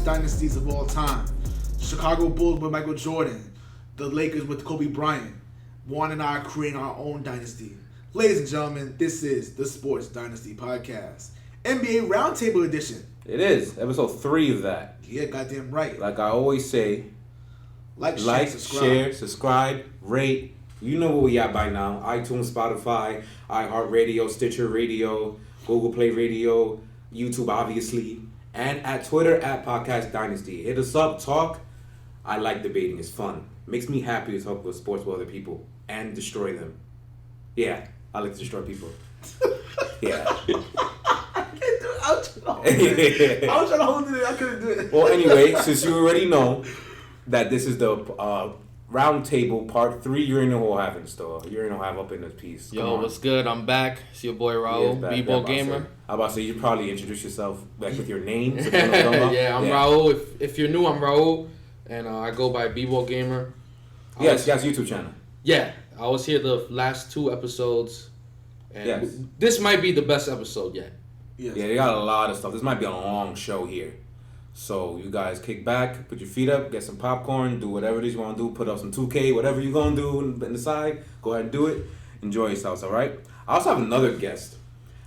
dynasties of all time. Chicago Bulls with Michael Jordan. The Lakers with Kobe Bryant. Juan and I are creating our own dynasty. Ladies and gentlemen, this is the Sports Dynasty Podcast. NBA Roundtable Edition. It is. Episode 3 of that. Yeah, goddamn right. Like I always say, Like, share, subscribe, rate. You know where we at by now. iTunes, Spotify, iHeartradio, Stitcher Radio, Google Play Radio, YouTube obviously, and at Twitter at Podcast Dynasty. Hit us up, talk. I like debating. It's fun. Makes me happy to talk with sports with other people and destroy them. Yeah, I like to destroy people. Yeah. I was trying to hold it. I couldn't do it. Well, anyway, since you already know that this is the Roundtable Part 3, you already know who I have in store. You already know who I have up in this piece. Yo, what's good? I'm back. It's your boy Raul, B-Ball Gamer. I'm about to say, you probably introduce yourself like with your name. So yeah, I'm Raul. If you're new, I'm Raul, and I go by B-Ball Gamer. Yes, YouTube channel. Yeah, I was here the last 2 episodes, and this might be the best episode yet. Yes. Yeah, they got a lot of stuff. This might be a long show here. So you guys kick back, put your feet up, get some popcorn, do whatever it is you want to do, put up some 2K, whatever you're going to do in the side, go ahead and do it. Enjoy yourselves, all right? I also have another guest.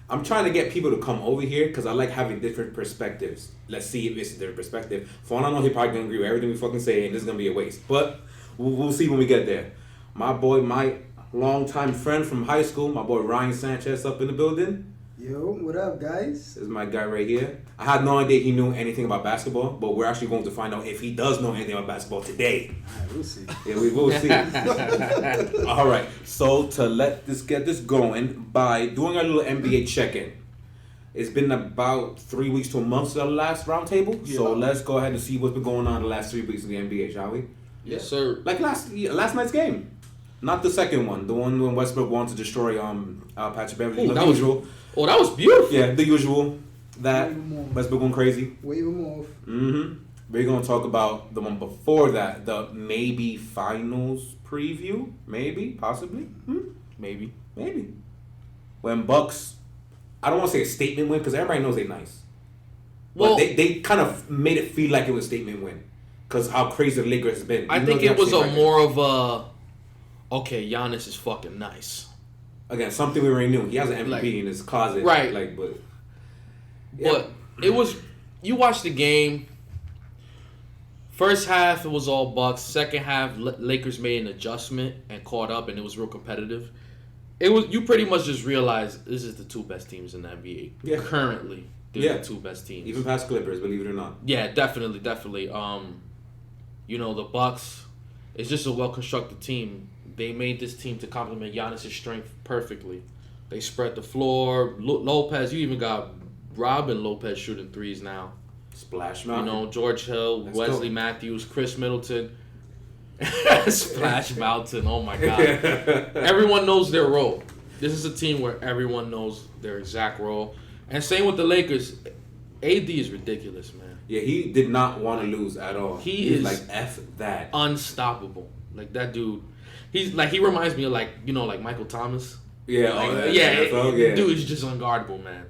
I'm trying to get people to come over here because I like having different perspectives. Let's see if it's a different perspective. For all I know, he probably going to agree with everything we fucking say, and this is going to be a waste. But we'll see when we get there. My boy, my longtime friend from high school, my boy Ryan Sanchez up in the building. Yo, what up, guys? This is my guy right here. I had no idea he knew anything about basketball, but we're actually going to find out if he does know anything about basketball today. All right, we'll see. Yeah, we will see. All right, so to get this going by doing a little NBA check-in. It's been about 3 weeks to a month since the last roundtable, so let's go ahead and see what's been going on the last 3 weeks in the NBA, shall we? Yes, sir. Like last night's game. Not the second one, the one when Westbrook wanted to destroy Patrick Beverly. That was beautiful. Yeah, the usual. That Westbrook going crazy. Wave him off. Mm-hmm. We're going to talk about the one before that, the maybe finals preview. Maybe, possibly. Maybe. When Bucks, I don't want to say a statement win because everybody knows they're nice. Well, but they kind of made it feel like it was a statement win because how crazy the Lakers has been. I think it was more of a, okay, Giannis is fucking nice. Again, something we already knew. He has an MVP in his closet. Right. But it was, you watch the game, first half it was all Bucks. Second half, Lakers made an adjustment and caught up, and it was real competitive. You pretty much just realized this is the 2 best teams in the NBA. Yeah. Currently, they're the 2 best teams. Even past Clippers, believe it or not. Yeah, definitely. The Bucks, it's just a well-constructed team. They made this team to complement Giannis' strength perfectly. They spread the floor. Lopez, you even got Robin Lopez shooting threes now. Splash Mountain. George Hill, Wesley Matthews, Chris Middleton. Splash Mountain, oh my God. Everyone knows their role. This is a team where everyone knows their exact role. And same with the Lakers. AD is ridiculous, man. Yeah, he did not want to lose at all. He is like, F that. Unstoppable. Like, that dude. He reminds me of like Michael Thomas. Yeah, Dude is just unguardable, man.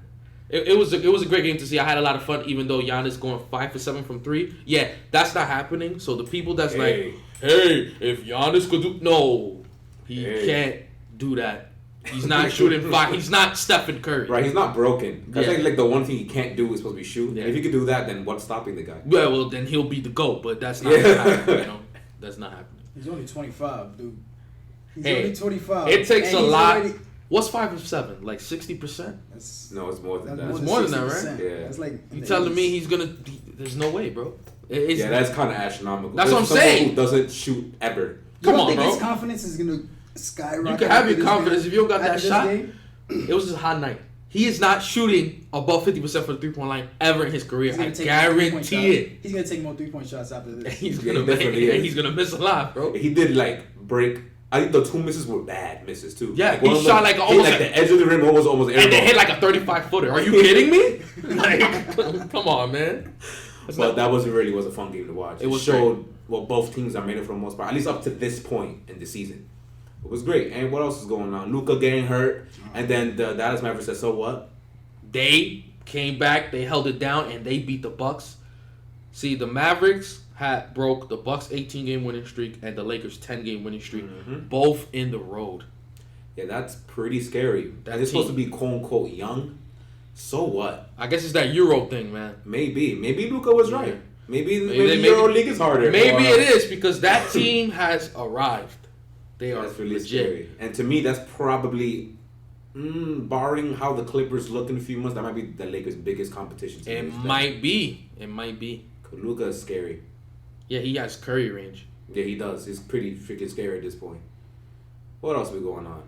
It was a great game to see. I had a lot of fun, even though Giannis going 5 for 7 from 3. Yeah, that's not happening. So the people that's like, hey, if Giannis could do, he can't do that. He's not shooting 5. He's not Stephen Curry. Right, he's not broken. That's like the one thing he can't do is supposed to be shoot. Yeah. If he could do that, then what's stopping the guy? Yeah, well then he'll be the GOAT, but that's not happening. That's not happening. He's only 25, dude. He's only 25. It takes a lot. What's 5 of 7? Like 60%? No, it's more than that. It's more than that, right? Yeah. It's like you telling me he's gonna? There's no way, bro. That's kind of astronomical. That's what I'm saying. Who doesn't shoot ever? Come on, think bro. His confidence is gonna skyrocket. You can have your confidence if you don't got that shot. It was just a hot night. He is not shooting above 50% for the 3-point line ever in his career. I guarantee it. He's gonna take more 3-point shots after this. He's gonna miss a lot, bro. He did break. I think the 2 misses were bad misses too. Yeah, he shot almost the edge of the rim, almost air. And they hit like a 35-footer. Are you kidding me? Come on, man. But that was a fun game to watch. It showed what both teams are made of for the most part, at least up to this point in the season. It was great. And what else is going on? Luka getting hurt, and then the Dallas Mavericks said, "So what?" They came back, they held it down, and they beat the Bucks. See, the Mavericks had broke the Bucks 18-game winning streak and the Lakers 10-game winning streak, both in the road. Yeah, that's pretty scary. They're supposed to be quote unquote young. So what? I guess it's that Euro thing, man. Maybe Luka was right. Maybe Euro League is harder. Maybe it is because that team has arrived. They are really legit. Scary. And to me, that's probably, barring how the Clippers look in a few months, that might be the Lakers' biggest competition. It might be. Luka is scary. Yeah, he has Curry range. Yeah, he does. He's pretty freaking scary at this point. What else be going on?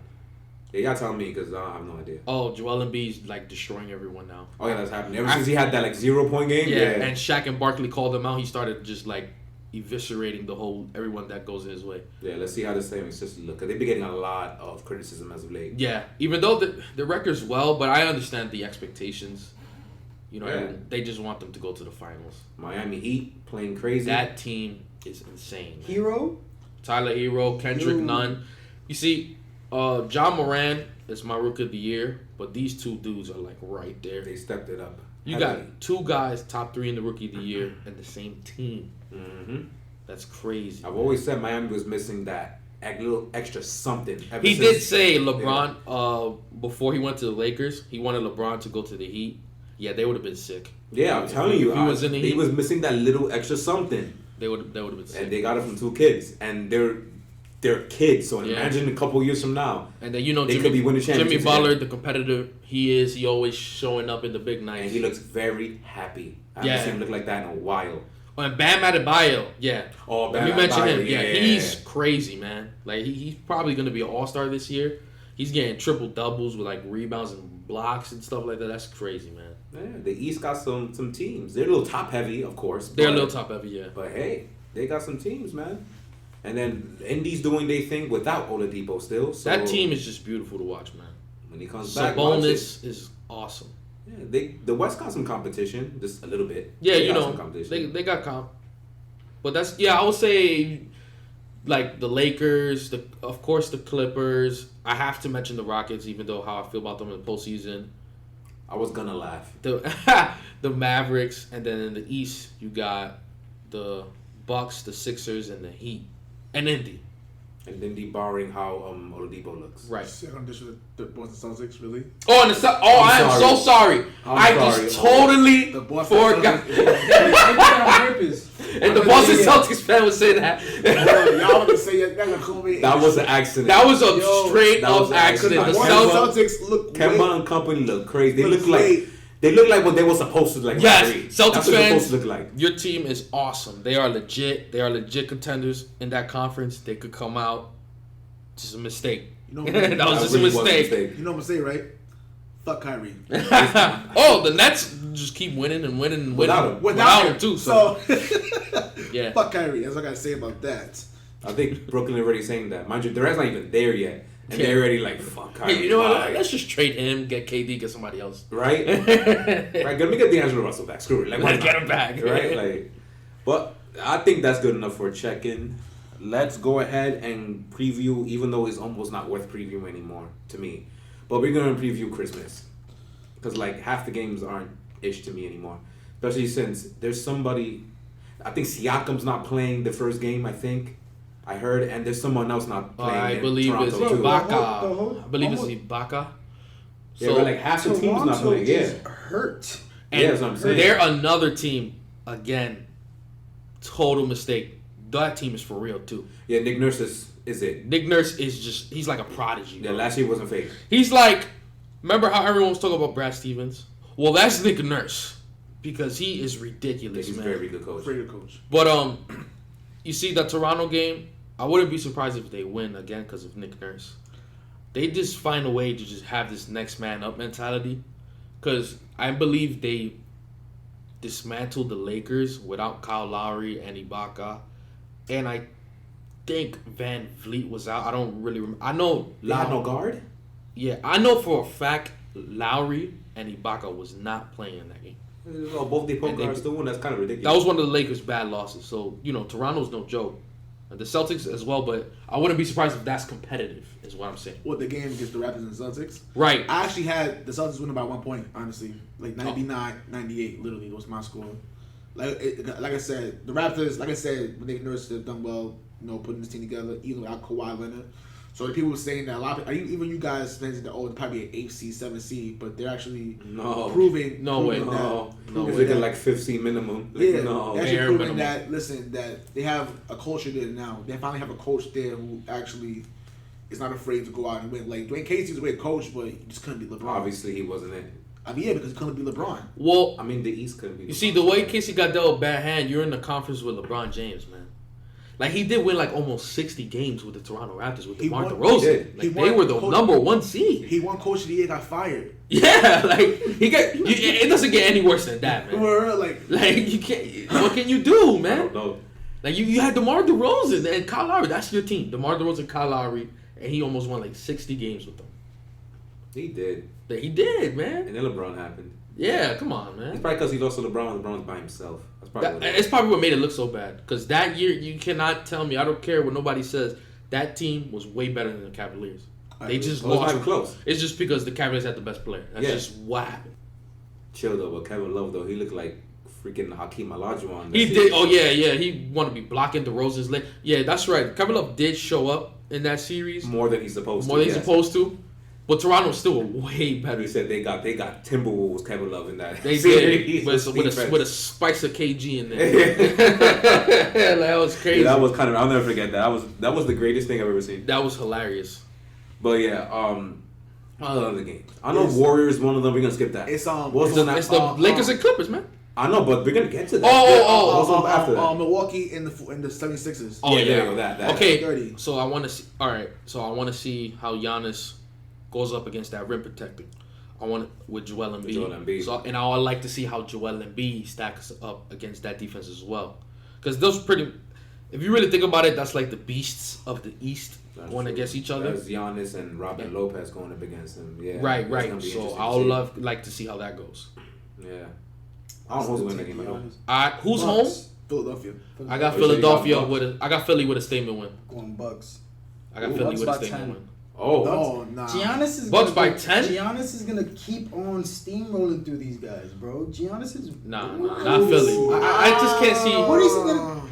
Yeah, y'all tell me because I have no idea. Oh, Joel Embiid's like destroying everyone now. Oh yeah, that's happening. Ever since he had that like 0-point game. Yeah, and Shaq and Barkley called him out. He started just like eviscerating everyone that goes in his way. Yeah, let's see how this thing just look. Cause they've been getting a lot of criticism as of late. Yeah, even though the record's well, but I understand the expectations. You know, they just want them to go to the finals. Miami Heat playing crazy. That team is insane. Man. Hero? Tyler Hero, Kendrick Nunn. You see, John Moran is my rookie of the year, but these two dudes are like right there. They stepped it up. You got two guys top 3 in the rookie of the year and the same team. Mm-hmm. That's crazy. I've always said Miami was missing that little extra something. He did say LeBron, before he went to the Lakers, he wanted LeBron to go to the Heat. Yeah, they would have been sick. Yeah, I'm telling you. He was in the Heat. He was missing that little extra something. They would have been sick. And they got it from 2 kids. And they're kids, so imagine a couple years from now. And then they could be winning championships. Jimmy Butler, the competitor he always showing up in the big nights. And he looks very happy. I haven't seen him look like that in a while. Oh, and Bam Adebayo, yeah. Oh, Bam Adebayo, you mentioned him. Yeah, he's crazy, man. Like he's probably gonna be an all-star this year. He's getting triple doubles with like rebounds and blocks and stuff like that. That's crazy, man. Yeah, the East got some teams. They're a little top heavy, of course. They're a little top heavy, yeah. But hey, they got some teams, man. And then Indy's doing their thing without Oladipo still. So that team is just beautiful to watch, man. When he comes back, Sabonis is awesome. Yeah, the West got some competition, just a little bit. Yeah, they got comp. But I would say like the Lakers, of course the Clippers. I have to mention the Rockets, even though how I feel about them in the postseason. I was gonna laugh. The Mavericks, and then in the East you got the Bucks, the Sixers, and the Heat, and Indy. And Indy borrowing how Oladipo looks. Right. Second dish with the Boston Celtics, really? Oh, and I am so sorry. I just totally forgot. And the Boston Celtics fan would say that. Y'all want to say that was an accident. That was a straight up accident. The Celtics look. Kemba and company look crazy. They look like what they were supposed to look like. Yes, Celtics fans, supposed to look like. Your team is awesome. They are legit. They are legit contenders in that conference. They could come out. Just a mistake. That was just a mistake. You know what I'm saying, right? Fuck Kyrie. The Nets just keep winning and winning and winning. Without him too. So yeah. Fuck Kyrie. That's what I gotta say about that. I think Brooklyn already saying that. Mind you, the rest not even there yet. And they're already like, fuck Kyrie. Hey, you know what? Let's just trade him, get KD, get somebody else. Right? Right. Let me get D'Angelo Russell back. Screw it. Let's get him back. Right? But I think that's good enough for a check-in. Let's go ahead and preview, even though it's almost not worth previewing anymore to me. But we're going to preview Christmas. Because half the games aren't ish to me anymore. Especially since there's somebody, I think Siakam's not playing the first game, I think. I heard, and there's someone else not playing. I believe it's Ibaka. I believe it's Ibaka. So but half the team's not playing. Yeah, hurt. And that's what I'm saying. They're another team again. Total mistake. That team is for real too. Yeah, Nick Nurse is it. Nick Nurse is he's like a prodigy. Yeah, last year wasn't fake. He's like, remember how everyone was talking about Brad Stevens? Well, that's Nick Nurse because he is ridiculous. He's man. a very good coach. Very good coach. But you see the Toronto game. I wouldn't be surprised if they win again because of Nick Nurse. They just find a way to just have this next man up mentality. Because I believe they dismantled the Lakers without Kyle Lowry and Ibaka. And I think Van Vliet was out. I don't really remember. I know They had no guard? Yeah, I know for a fact Lowry and Ibaka was not playing in that game. Both the point guards still won. That's kind of ridiculous. That was one of the Lakers' bad losses. So, Toronto's no joke. The Celtics as well, but I wouldn't be surprised if that's competitive, is what I'm saying. What, the game against the Raptors and the Celtics? Right. I actually had the Celtics winning by 1 point, honestly. 99-98, literally, was my score. Like I said, the Raptors, like I said, when they nurse, they've done well, putting this team together, even without Kawhi Leonard. So the people were saying that a lot of even you guys saying that it's probably an 8th seed, 7th seed, but they're actually proving no way. It's looking like 15 minimum. They're actually proving minimum. that they have a culture there now. They finally have a coach there who actually is not afraid to go out and win. Like Dwayne Casey's a great coach, but he just couldn't beat LeBron. Obviously, he wasn't it. Because he couldn't beat LeBron. Well, the East couldn't beat LeBron. You see, the way Casey got dealt a bad hand, you're in the conference with LeBron James, man. Like, he did win, almost 60 games with the Toronto Raptors with DeMar DeRozan. They were the number 1 seed. He won Coach of the Year, got fired. Yeah, it doesn't get any worse than that, man. You can't, what can you do, man? I don't know. Like, you had DeMar DeRozan and Kyle Lowry. That's your team. DeMar DeRozan, Kyle Lowry, and he almost won, 60 games with them. He did. He did, man. And then LeBron happened. Yeah, come on, man. It's probably because he lost to LeBron. LeBron's by himself. It's probably what made it look so bad. Because that year, you cannot tell me. I don't care what nobody says. That team was way better than the Cavaliers. They just lost. Close. It's just because the Cavaliers had the best player. That's just what happened. Chill though, but Kevin Love though, he looked like freaking Hakeem Olajuwon. He did. Oh yeah. He wanted to be blocking DeRozan's leg. Yeah, that's right. Kevin Love did show up in that series more than he's supposed to. But Toronto's still way better. He said they got Timberwolves Kevin Love in that. They did with a spice of KG in there. That was crazy. Yeah, that was kind of. I'll never forget that. That was the greatest thing I've ever seen. That was hilarious. But yeah, I love the game. I know Warriors. One of them. We're gonna skip that. It's the Lakers and Clippers, man. I know, but we're gonna get to that. After that. Milwaukee in the 76ers. Oh yeah, that. Okay, 30. So I want to see. All right, so I want to see how Giannis goes up against that rim protecting. I want it with Joel Embiid. So, and I would like to see how Joel Embiid stacks up against that defense as well. Because those pretty, if you really think about it, that's like the beasts of the East going against each other. There's Giannis and Robin Lopez going up against him. Yeah. Right. So I would like to see how that goes. Yeah. I don't know who's winning the game at home. Who's home? Philadelphia. I got Philadelphia I got Philly with a statement win. Going Bucks. I got Philly with a statement win. Oh, nah. Giannis is Bucks by 10? Giannis is gonna keep on steamrolling through these guys, bro. Giannis is not Philly. I just can't see. What is he gonna?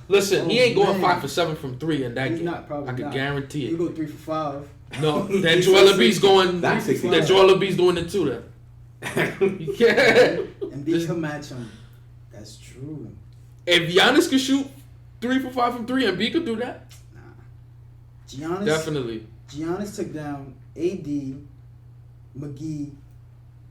Listen, he ain't going 5 for 7 from 3 in that He's game. not, probably I can not. guarantee it. You go 3 for 5. No, then Joel Embiid's going. Then Joel Embiid's doing it too. Then you can't. Embiid can match him. That's true. If Giannis could shoot 3 for 5 from 3, Embiid could do that. Nah. Giannis Definitely. Giannis took down AD, McGee,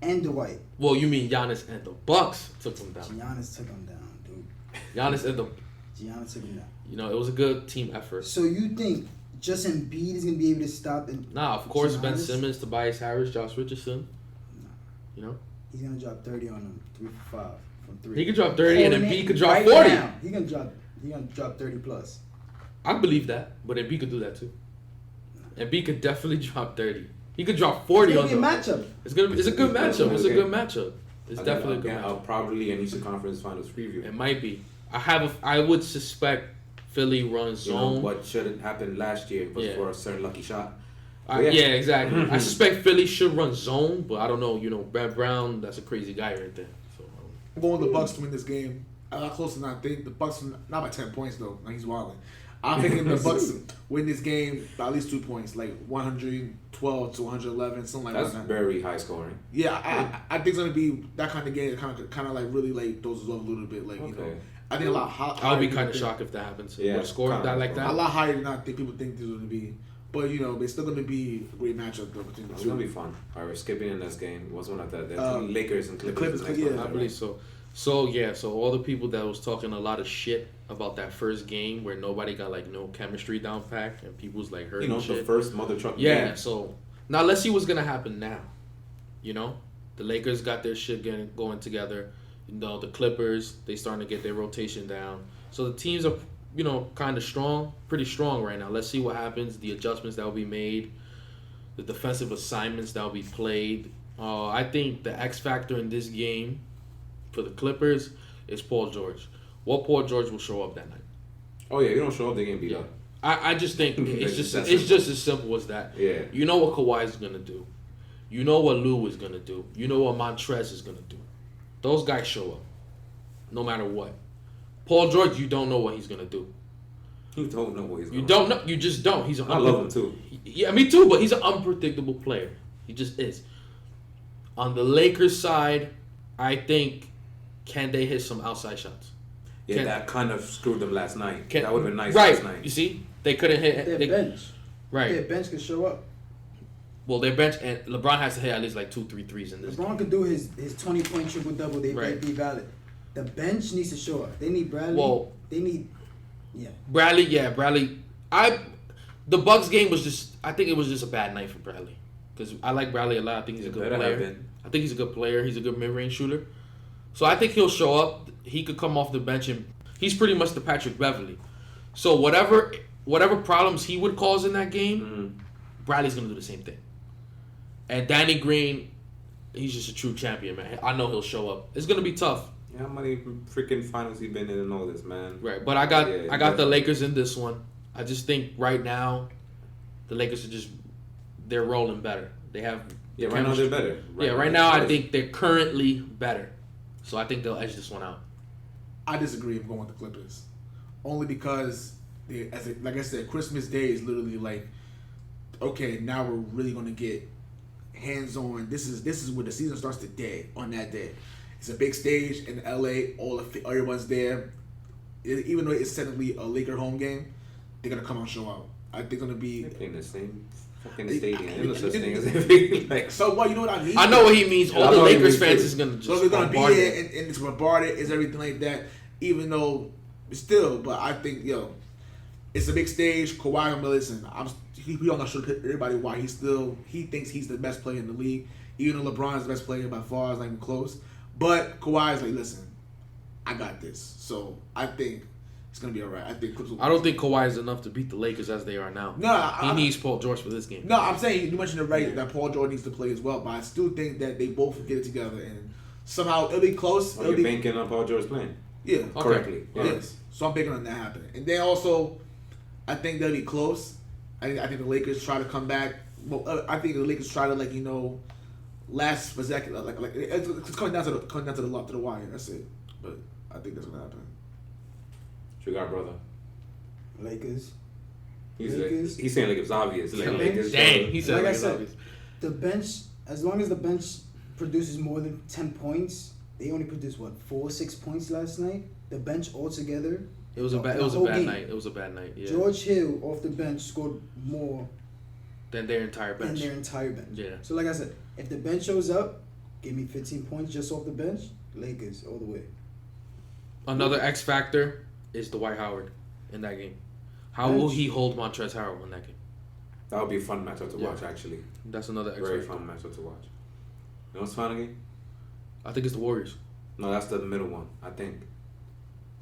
and Dwight. Well, you mean Giannis and the Bucks took him down. Giannis took him down, dude. Giannis took him down. It was a good team effort. So you think just Embiid is going to be able to stop of course, Giannis? Ben Simmons, Tobias Harris, Josh Richardson. No. He's going to drop 30 on them, 3 for 5 from 3. He could drop 30 and Embiid could drop 40. He's going to drop 30 plus. I believe that, but Embiid could do that too. Embiid could definitely drop 30. He could drop 40 on them. Matchup. It's a good matchup. It's a good matchup. It's definitely a good matchup. Probably an Eastern Conference Finals preview. It might be. I would suspect Philly runs zone. What should have happened last year was for a certain lucky shot. Exactly. I suspect Philly should run zone, but I don't know. Brad Brown, that's a crazy guy right there. So I'm going with the Bucks to win this game. A lot closer than I think. The Bucks, not by 10 points though. Like he's wilding. I'm thinking the Bucks win this game by at least 2 points, like 112 to 111, something like that. That's very high scoring. Yeah, I think it's gonna be that kind of game. Kind of like really like dozes off a little bit. Like I think a lot higher. I'll be kind of shocked if that happens. Yeah, a score that like that. A lot higher than I think people think this is gonna be. But it's still gonna be a great matchup though between the two. It's gonna be fun. All right, we're skipping in this game. What's one of that? Lakers and Clippers. I believe so. So all the people that was talking a lot of shit about that first game where nobody got no chemistry down pat and people was hurting shit. The first mother truck game. Yeah, so now let's see what's gonna happen now. The Lakers got their shit going together. The Clippers, they starting to get their rotation down. So the teams are kind of strong, pretty strong right now. Let's see what happens, the adjustments that will be made, the defensive assignments that will be played. I think the X factor in this game for the Clippers is Paul George. What Paul George will show up that night. Oh yeah, you don't show up, they get beat up. I just think it's just as simple as that. Yeah. You know what Kawhi is gonna do. You know what Lou is gonna do. You know what Montrez is gonna do. Those guys show up. no matter what. Paul George, you don't know what he's gonna do. You don't know what he's. You don't know. You just don't. I love him too. Yeah, me too. But he's an unpredictable player. He just is. On the Lakers side, I think can they hit some outside shots? Yeah, that kind of screwed them last night. That would have been nice right. last night. You see, they couldn't hit. Their bench. Right. Their bench can show up. Well, their bench and LeBron has to hit at least like 2-3 threes in this. LeBron could do his 20-point triple double. They might be valid. The bench needs to show up. They need Bradley. Well, they need. Bradley. The Bucks game was just. I think it was just a bad night for Bradley because I like Bradley a lot. I think he's a good player. I think he's a good player. He's a good mid-range shooter. So I think he'll show up. He could come off the bench and he's pretty much the Patrick Beverly. So whatever problems he would cause in that game, Bradley's gonna do the same thing. And Danny Green, he's just a true champion, man. I know he'll show up. It's gonna be tough. Yeah, how many freaking finals he been in and all this, man? Right, but I got the Lakers in this one. I just think right now, the Lakers are they're rolling better. They have right now they're better. Right now I think they're currently better. So I think they'll edge this one out. I disagree with going with the Clippers, only because like I said, Christmas Day is literally like, okay, now we're really gonna get hands on. This is where the season starts today. On that day, it's a big stage in LA. Everyone's there. Even though it's technically a Laker home game, they're gonna come out and show out. I think it's gonna be in the same fucking stadium. There's no such thing as anything. Like, so what? You know what I mean? I know what he means. All the Lakers fans is gonna just. So they're gonna be there and it's bombarded. It's everything like that. Even though still, but I think it's a big stage. Kawhi, listen, I'm not sure everybody why he thinks he's the best player in the league. Even though LeBron's the best player by far, it's not even close. But Kawhi's like, listen, I got this. So I think it's gonna be all right. I don't think Kawhi is enough to beat the Lakers as they are now. No, he needs Paul George for this game. No, I'm saying you mentioned it right that Paul George needs to play as well, but I still think that they both get it together and somehow it'll be close. You're banking on Paul George playing. Yeah, correctly. Yeah. Yes, so I'm banking on that happening. And then also, I think they'll be close. I think the Lakers try to come back. Well, I think the Lakers try to last for second. Like it's coming down to the wire. That's it. But I think that's gonna happen. What you got, brother? Lakers. He's saying like it's obvious. Lakers. Dang, he said like I it's said, obvious. The bench, as long as the bench produces more than 10 points, they only produced 4-6 points last night. The bench altogether. It was a bad night. It was a bad night. Yeah. George Hill off the bench scored more than their entire bench. Yeah. So like I said, if the bench shows up, give me 15 points just off the bench. Lakers all the way. Another X factor is Dwight Howard in that game. How will he hold Montrezl Harrell in that game? That would be a fun matchup to watch, actually. That's another X very factor. fun matchup to watch. You know what's fun again? I think it's the Warriors. No, that's the middle one. I think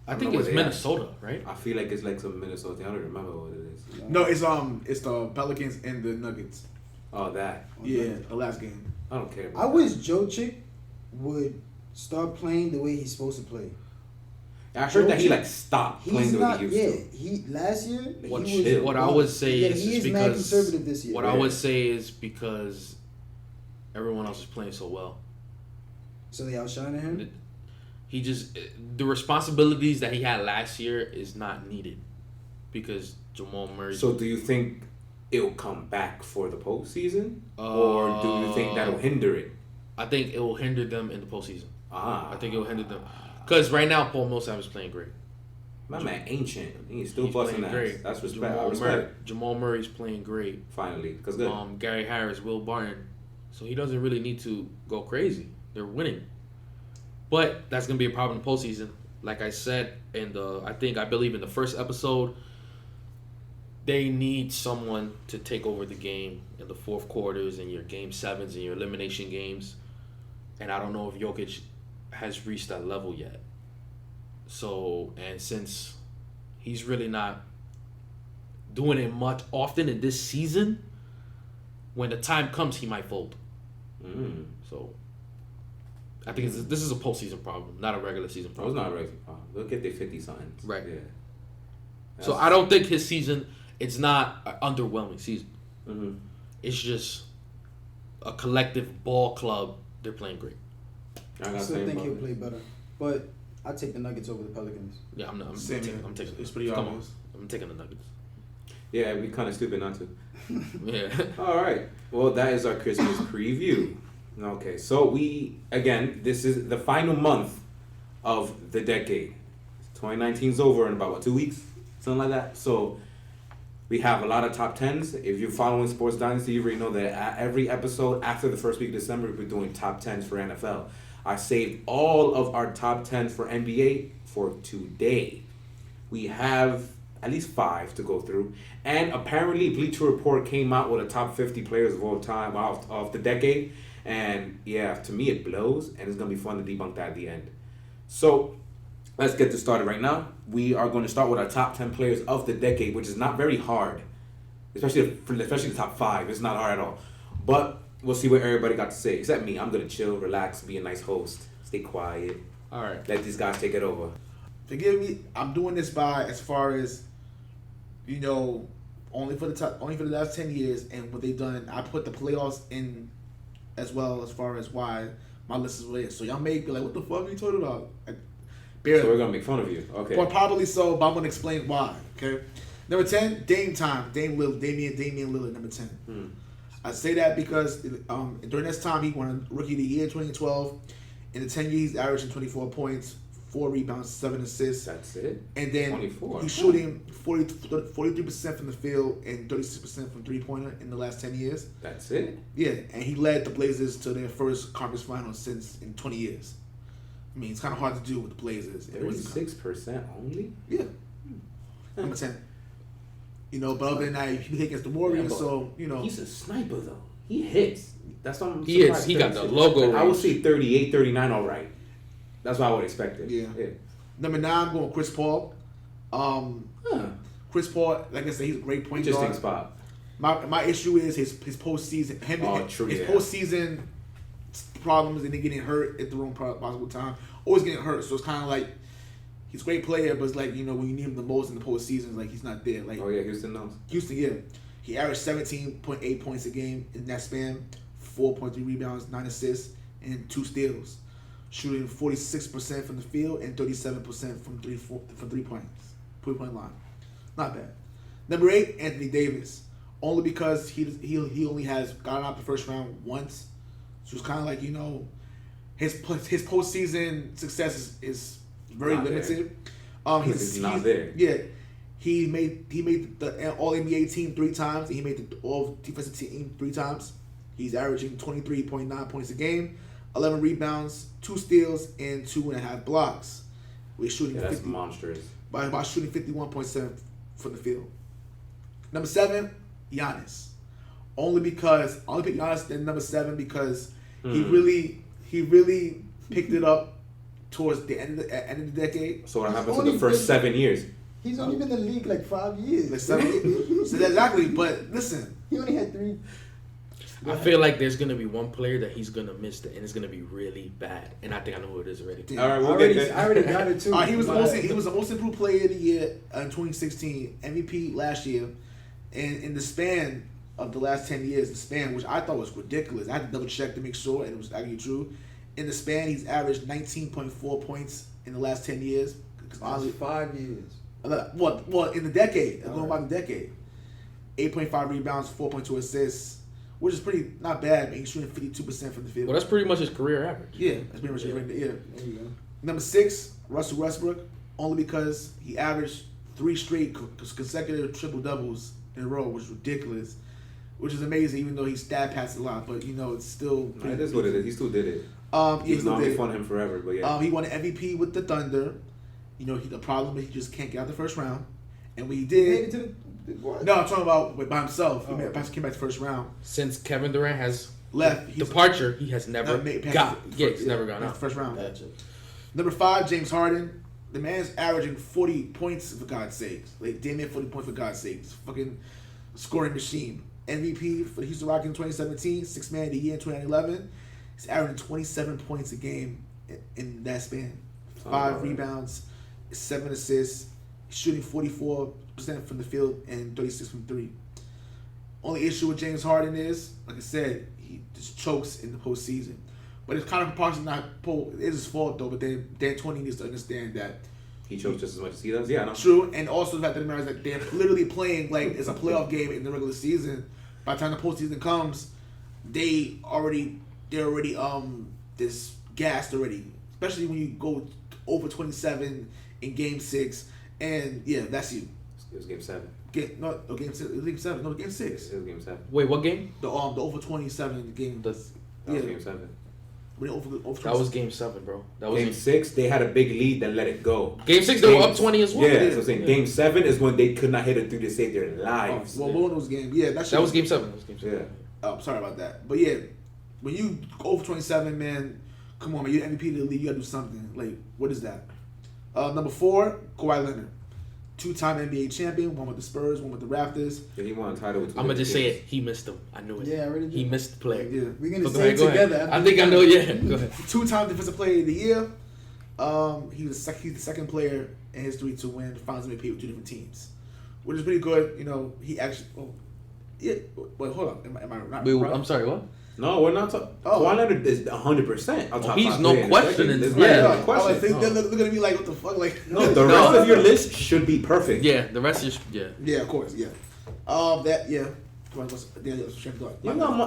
it's Minnesota, right? I feel like it's like some Minnesota. I don't remember what it is. No, it's the Pelicans and the Nuggets. Oh, that. Yeah, the last game. I don't care. I wish Jokic would start playing the way he's supposed to play. I heard that he stopped playing the way he used to. He last year. What I would say is he is because mad conservative this year. What I would say is because everyone else is playing so well. So they outshining him. He just the responsibilities that he had last year is not needed because Jamal Murray. So do you think it'll come back for the postseason, or do you think that'll hinder it? I think it will hinder them in the postseason. I think it will hinder them because right now Paul Millsap is playing great. My man, ancient. He's still busting ass. Great. That's respect. Jamal Murray's playing great. Finally, because good. Gary Harris, Will Barton, so he doesn't really need to go crazy. They're winning. But that's gonna be a problem in the postseason. Like I said I believe in the first episode, they need someone to take over the game in the fourth quarters and your game sevens and your elimination games. And I don't know if Jokic has reached that level yet. So, and since he's really not doing it much often in this season, when the time comes, he might fold. So I think this is a postseason problem, not a regular season problem. It's not a regular problem. Look at the 50-something. Right. Yeah. So I don't think his season, it's not an underwhelming season. Mm-hmm. It's just a collective ball club. They're playing great. I still think he'll play better. But I'd take the Nuggets over the Pelicans. Yeah, I'm Same here. I'm taking. It's pretty come obvious. on, I'm taking the Nuggets. Yeah, it'd be kind of stupid not to. Yeah. All right. Well, that is our Christmas preview. Okay, so this is the final month of the decade. 2019's over in about, 2 weeks? Something like that. So we have a lot of top 10s. If you're following Sports Dynasty, you already know that every episode after the first week of December, we're doing top 10s for NFL. I saved all of our top 10s for NBA for today. We have at least 5 to go through. And apparently Bleacher Report came out with a top 50 players of all time of the decade. And yeah, to me it blows, and it's going to be fun to debunk that at the end. So let's get this started right now. We are going to start with our top 10 players of the decade, which is not very hard, especially the top 5. It's not hard at all. But we'll see what everybody got to say, except me. I'm going to chill, relax, be a nice host, stay quiet. All right. Let these guys take it over. Forgive me. I'm doing this by as far as, only for the last 10 years, and what they've done. I put the playoffs in as well as far as why my list is what it is. So y'all may be like, what the fuck are you talking about? Barely. So we're going to make fun of you. Okay. Well, probably so, but I'm going to explain why. Okay. Number 10, Damian Lillard, number 10. I say that because during this time, he won Rookie of the Year 2012. In the 10 years, he's averaging 24 points, 4 rebounds, 7 assists. That's it? And then 24. He's shooting 43% from the field and 36% from three-pointer in the last 10 years. That's it? Yeah, and he led the Blazers to their first conference final in 20 years. I mean, it's kind of hard to do with the Blazers. 36% only? Yeah. Number 10. But other than that, he hit against the Warriors, He's a sniper, though. He hits. That's what I'm He is. He got the logo. I would say 38, 39, all right. That's what I would expect it. Yeah. Number 9, I'm going Chris Paul. Chris Paul, like I said, he's a great point guard. Interesting spot. My issue is his postseason. His postseason problems and then getting hurt at the wrong possible time. Always getting hurt. So it's kind of like he's a great player, but it's like, when you need him the most in the postseason, it's like he's not there. Like, oh, yeah, Houston knows. Houston, yeah. He averaged 17.8 points a game in that span, 4.3 rebounds, 9 assists, and 2 steals. Shooting 46% from the field and 37% from three point line. Not bad. Number 8, Anthony Davis. Only because he only has gotten out the first round once. So it's kind of like, his postseason success is very not limited. He's not there. Yeah. He made the All NBA team 3 times. And he made the All Defensive Team 3 times. He's averaging 23.9 points a game, 11 rebounds, 2 steals, and 2.5 blocks. We're shooting that's monstrous. By shooting 51.7 from the field. Number 7, Giannis. Only picked Giannis then number 7 because he really picked it up towards the end of the decade. So what happens in the first 7 years? He's only been in the league like 5 years. Like 7 years. So exactly, but listen. He only had 3. I feel like there's gonna be one player that he's gonna miss, and it's gonna be really bad. And I think I know who it is already. All right, we'll get there. I already got it too. He was the most improved player of the year in 2016, MVP last year, and in the span of the last 10 years, which I thought was ridiculous. I had to double check to make sure, and it was actually true. In the span, he's averaged 19.4 points in the last 10 years. Honestly, 5 years. Well, in the decade, going by the decade, 8.5 rebounds, 4.2 assists. Which is pretty not bad, man. He's shooting 52% from the field. Well, that's pretty much his career average. Yeah, that's pretty much right there. Yeah. There you go. Number 6, Russell Westbrook, only because he averaged 3 straight consecutive triple doubles in a row, which is ridiculous. Which is amazing, even though he stat passed a lot. But it's still. It is what it is. He still did it. He still did. Fun him forever, but yeah. He won an MVP with the Thunder. The problem is he just can't get out the first round, and when he did. What? No, I'm talking about by himself. He came back the first round. Since Kevin Durant has left departure, he has never he's never gone out. First round. Gotcha. Number 5, James Harden. The man's averaging 40 points for God's sakes. Like, damn near 40 points for God's sakes. Fucking scoring machine. MVP for the Houston Rockets in 2017. 6th man of the year in 2011. He's averaging 27 points a game in that span. 5 rebounds, 7 assists. He's shooting 44% from the field and 36 from 3. Only issue with James Harden is, like I said, he just chokes in the postseason. But it's kind of partially not Paul. It's his fault though. But then D'Antoni needs to understand that He choked just as much as he does. Yeah, I know. true, and also the fact that the Mariners that they're literally playing like it's a playoff game in the regular season. By the time the postseason comes, they're already this gassed already. Especially when you go over 27 in Game 6, and yeah, that's you. It was Game 7. Game 6. It was Game 7. No, Game 6. It was Game 7. Wait, what game? The over 27 game. That was Game 7. When over That was Game 7, bro. That was Game 6, they had a big lead, then let it go. Game 6, they were up 20 as well. Yeah, so I'm saying Game 7 is when they could not hit it through to save their lives. Well, one of those games. Yeah, That was Game 7. That was Game 7. Yeah. Oh, sorry about that. But yeah, when you go over 27, man, come on, man. You're the MVP of the league. You gotta do something. Like, what is that? Number 4, Kawhi Leonard. 2-time NBA champion, one with the Spurs, one with the Raptors. Yeah, he won a title with I'm going to just say it. He missed them. I knew it. Yeah, I already did. He missed the play. Yeah. We're going to So say it go ahead. together. I think I know, yeah. Go ahead. 2-time defensive player of the year. He's the second player in history to win Finals MVP with 2 different teams, which is pretty good. You know, he actually. Oh, yeah. Wait, hold on. Am I not? Wait, right? I'm sorry, what? No, we're not talking. Kawhi Leonard is 100%. He's no question in this. this. Yeah. I was like, they're looking at me like, what the fuck? Like, No, the rest of your list should be perfect. Yeah, the rest is, yeah. yeah, of course, yeah. Yeah. Come on,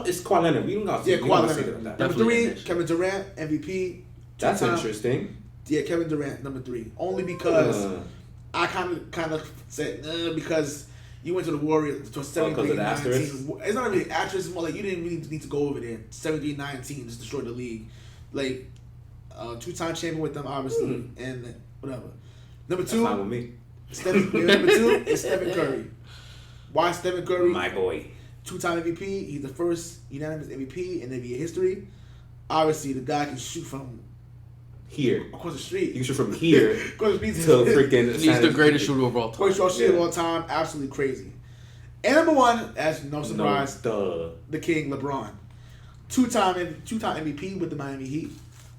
It's Kawhi Leonard. We don't got to Yeah, we Kawhi don't gotta say Leonard. that. Number Definitely 3, Kevin Durant, MVP. That's Two-time- interesting. Yeah, Kevin Durant, number 3. Only because I kind of said because you went to the Warriors to a 73-19. It's not really an asterisk. It's more like you didn't really need to go over there. 73-19 just destroyed the league. Like 2-time champion with them, obviously, and whatever. Number 2, That's not with me. Number 2 is Stephen Curry. Why Stephen Curry? My boy. 2-time MVP. He's the first unanimous MVP in NBA history. Obviously, the guy can shoot from Here. across the street. You can shoot from here Across the to street. freaking. He's the greatest shooter of all time. First shot shooter of all time. Absolutely crazy. And number 1, as no surprise, Duh. the King LeBron. 2-time MVP with the Miami Heat.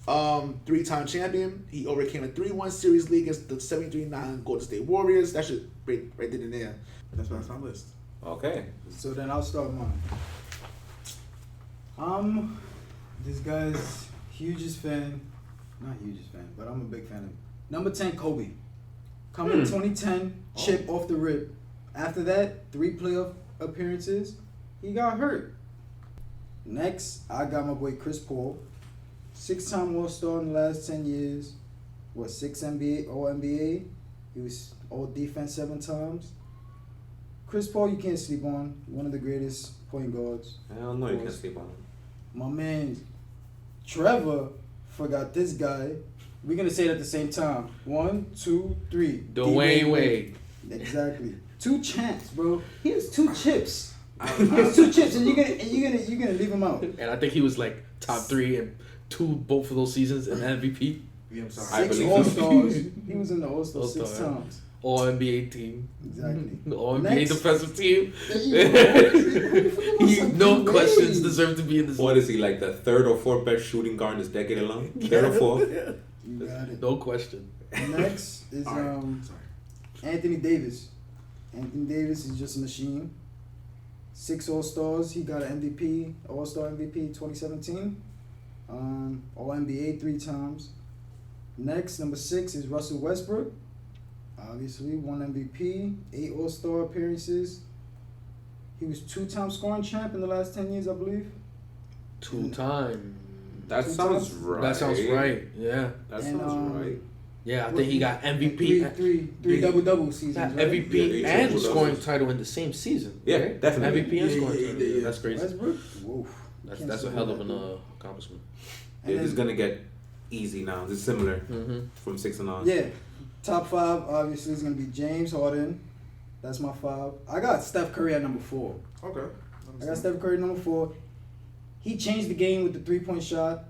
3-time champion. He overcame a 3-1 series lead against the 73-9 Golden State Warriors. That should right then and there. That's my list. Okay. So then I'll start mine. This guy's hugest fan. Not hugest fan, but I'm a big fan of him. Number 10, Kobe. Coming 2010, chip off the rip. After that, 3 playoff appearances. He got hurt. Next, I got my boy Chris Paul. 6-time All-Star in the last 10 years. 6 NBA, All-NBA. He was All-Defense 7 times. Chris Paul, you can't sleep on. One of the greatest point guards. Hell no, you can't sleep on him. My man Trevor forgot this guy. We're going to say it at the same time. 1, 2, 3. Dwayne Wade. Exactly. 2 champs, bro. He has 2 chips. He has 2 chips, and you're gonna leave him out. And I think he was like top 3 in both of those seasons in MVP. Yeah, I'm sorry. 6 believe All-Stars. He was in the All-Stars 6 All-Star. times. All NBA team. Exactly. All NBA Next. defensive team. He No questions deserve to be in this. What is he, like the 3rd or 4th best shooting guard in this decade alone? 3rd or 4th? You got it. No question. Next is Sorry. Anthony Davis. Anthony Davis is just a machine. 6 All-Stars. He got an MVP, All-Star MVP 2017. All-NBA 3 times. Next, number 6 is Russell Westbrook. Obviously, 1 MVP, 8 All-Star appearances. He was 2-time scoring champ in the last 10 years, I believe. 2-time. That Two sounds times? right. That sounds right. Yeah. That And, sounds right. Yeah, I think he got MVP. Three double seasons. Got Right? MVP Yeah, and triple scoring doubles. title in the same season. Yeah, right? definitely. MVP and scoring Yeah, title. yeah. That's crazy. Westbrook. Whoa. That's a hell of an accomplishment. And It is then- gonna get easy now. It's similar Mm-hmm. from 6 and on. Yeah. Top 5 obviously is gonna be James Harden. That's my 5. I got Steph Curry at number 4. Okay. I got Steph Curry number 4. He changed the game with the 3-point shot.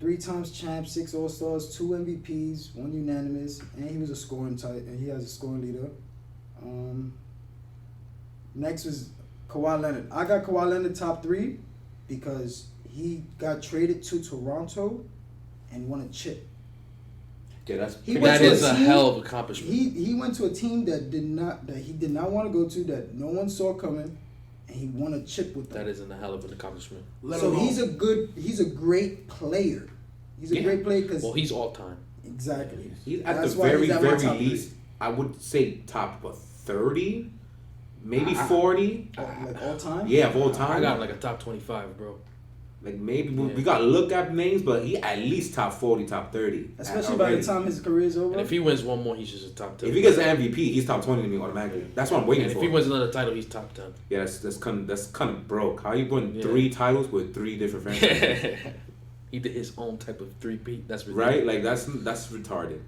3 times champ, 6 All-Stars, 2 MVPs, 1 unanimous, and he was a scoring type, and he has a scoring leader. Next was Kawhi Leonard. I got Kawhi Leonard top 3 because he got traded to Toronto and won a chip. Yeah, that's He pretty went That to a is a team- hell of accomplishment. He went to a team that he did not want to go to, that no one saw coming, and he won a chip with them. That isn't a hell of an accomplishment. So he's a great player. He's a great player because he's all time. Exactly. He's at That's the why very, he's at my very top least. I would say top 30, maybe 40. Like all time. Yeah, of all time. I got like a top 25, bro. Like maybe we got to look at names, but he at least top 40, top 30. Especially by the time his career is over. And if he wins one more, he's just a top 10. If he gets an MVP, he's top 20 to me automatically. That's what I'm waiting and for. If he wins another title, he's top 10. Yeah, that's kind of broke. How you win 3 titles with 3 different franchises? He did his own type of 3-peat. That's ridiculous. Right? Like that's retarded.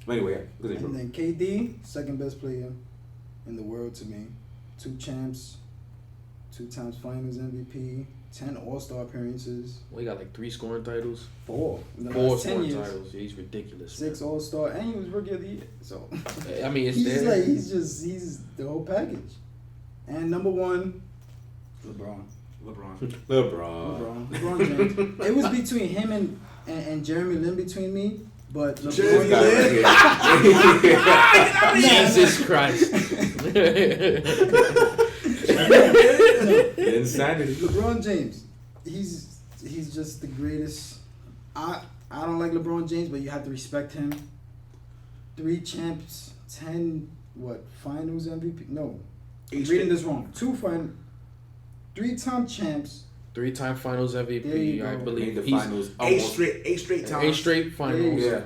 Anyway, yeah. And then KD, second best player in the world to me. 2 champs, 2 times Finals MVP, 10 All-Star appearances. Well, he got like 3 scoring titles. 4 in the 4 last 10 scoring years. titles. Yeah, he's ridiculous. 6 All-Star, and he was Rookie of the Year. So I mean, it's he's the whole package. And number 1, LeBron James. It was between him and Jeremy Lin between me, but LeBron Jesus Christ. Insanity. LeBron James, he's just the greatest. I don't like LeBron James, but you have to respect him. 3 champs, 10 finals MVP? No, I'm reading this wrong. 3-time champs. 3-time Finals MVP, I believe. Made the finals. 8 straight times. 8 straight finals. Yeah.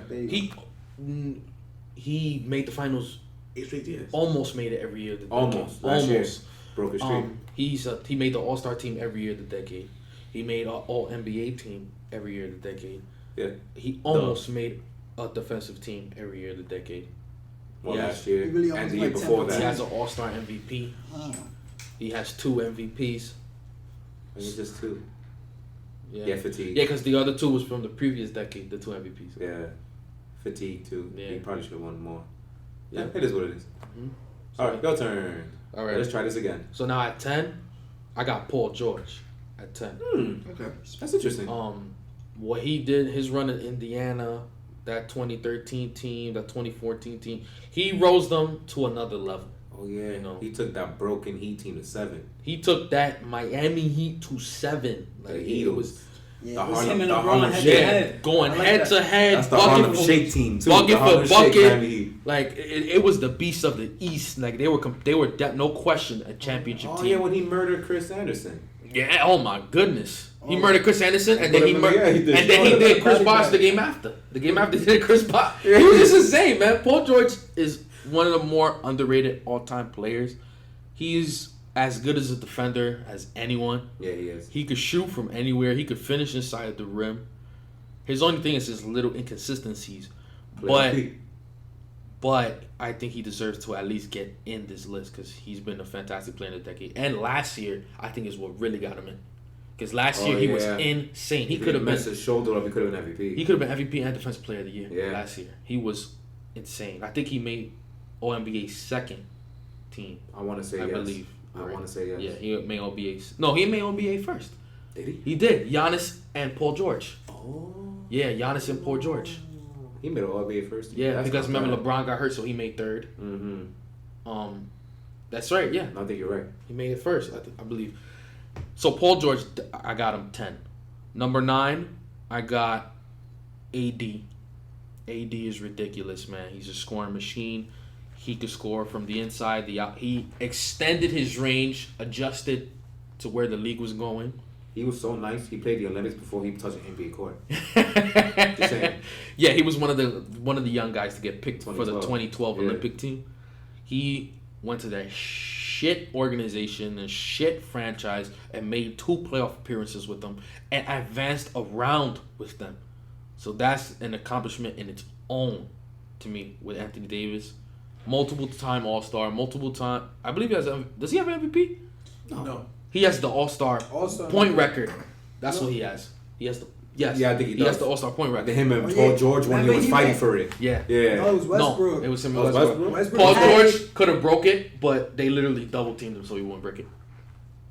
He made the finals. 8 straight years. Almost made it every year. Almost. Broke his streak. He made the All-Star team every year of the decade. He made an All-NBA team every year of the decade. Yeah. He almost made a defensive team every year of the decade. Last year really and the almost year like before 10%. that. He has an All-Star MVP. He has 2 MVPs. I think just 2. Yeah, fatigue. Yeah, because the other 2 was from the previous decade, the 2 MVPs. Yeah, fatigue too. Yeah. He probably should have won more. Yeah. It is what it is. Mm-hmm. All right, your turn. All right, let's try this again. So now at 10, I got Paul George at 10. Okay, that's interesting. What he did, his run in Indiana, that 2013 team, that 2014 team, he rose them to another level. Oh yeah, you know, he took that broken Heat team to 7. He took that Miami Heat to 7. Like it was him Harlem, and LeBron head going head to head. That's the Harlem Shake team too. Bucket for bucket. Heat. Like it was the beast of the East. Like they were no question a championship team. Oh yeah, when he murdered Chris Anderson. Yeah. Oh my goodness. He murdered Chris Anderson, and then he did Chris Bosh the game after. The game after he did Chris Bosh. He was just insane, man. Paul George is one of the more underrated all-time players. He's as good as a defender as anyone. Yeah, he is. He could shoot from anywhere. He could finish inside of the rim. His only thing is his little inconsistencies. But I think he deserves to at least get in this list because he's been a fantastic player in the decade. And last year, I think is what really got him in. Because last year he was insane. He could have been his shoulder up. He could have been MVP. He could have been MVP and Defensive Player of the Year last year. He was insane. I think he made All-NBA's second team. I want to say yes. I believe. I want to say yes. Yeah, he made All-NBA. No, he made All-NBA first. Did he? He did. Giannis and Paul George. Oh. Yeah, Giannis and Paul George. He made All-NBA first. Yeah, because remember LeBron got hurt, so he made third. Mm-hmm. That's right. Yeah. I think you're right. He made it first, I believe. So Paul George, I got him 10. Number 9, I got AD. AD is ridiculous, man. He's a scoring machine. He could score from the inside, the out. He extended his range, adjusted to where the league was going. He was so nice. He played the Olympics before he touched an NBA court. Just saying. Yeah, he was one of the young guys to get picked for the 2012 Olympic team. He went to that shit organization and shit franchise and made 2 playoff appearances with them and advanced around with them. So that's an accomplishment in its own to me with Anthony Davis. Multiple time All-Star, multiple time. I believe he has. Does he have an MVP? No. He has the All-Star point record. That's what he has. He has the. Yes. Yeah, I think he does. He has the All-Star point record. Him and Paul George when he was fighting for it. Yeah. Yeah. No, it was Westbrook. No, it was him and Westbrook. Paul George could have broke it, but they literally double teamed him so he wouldn't break it.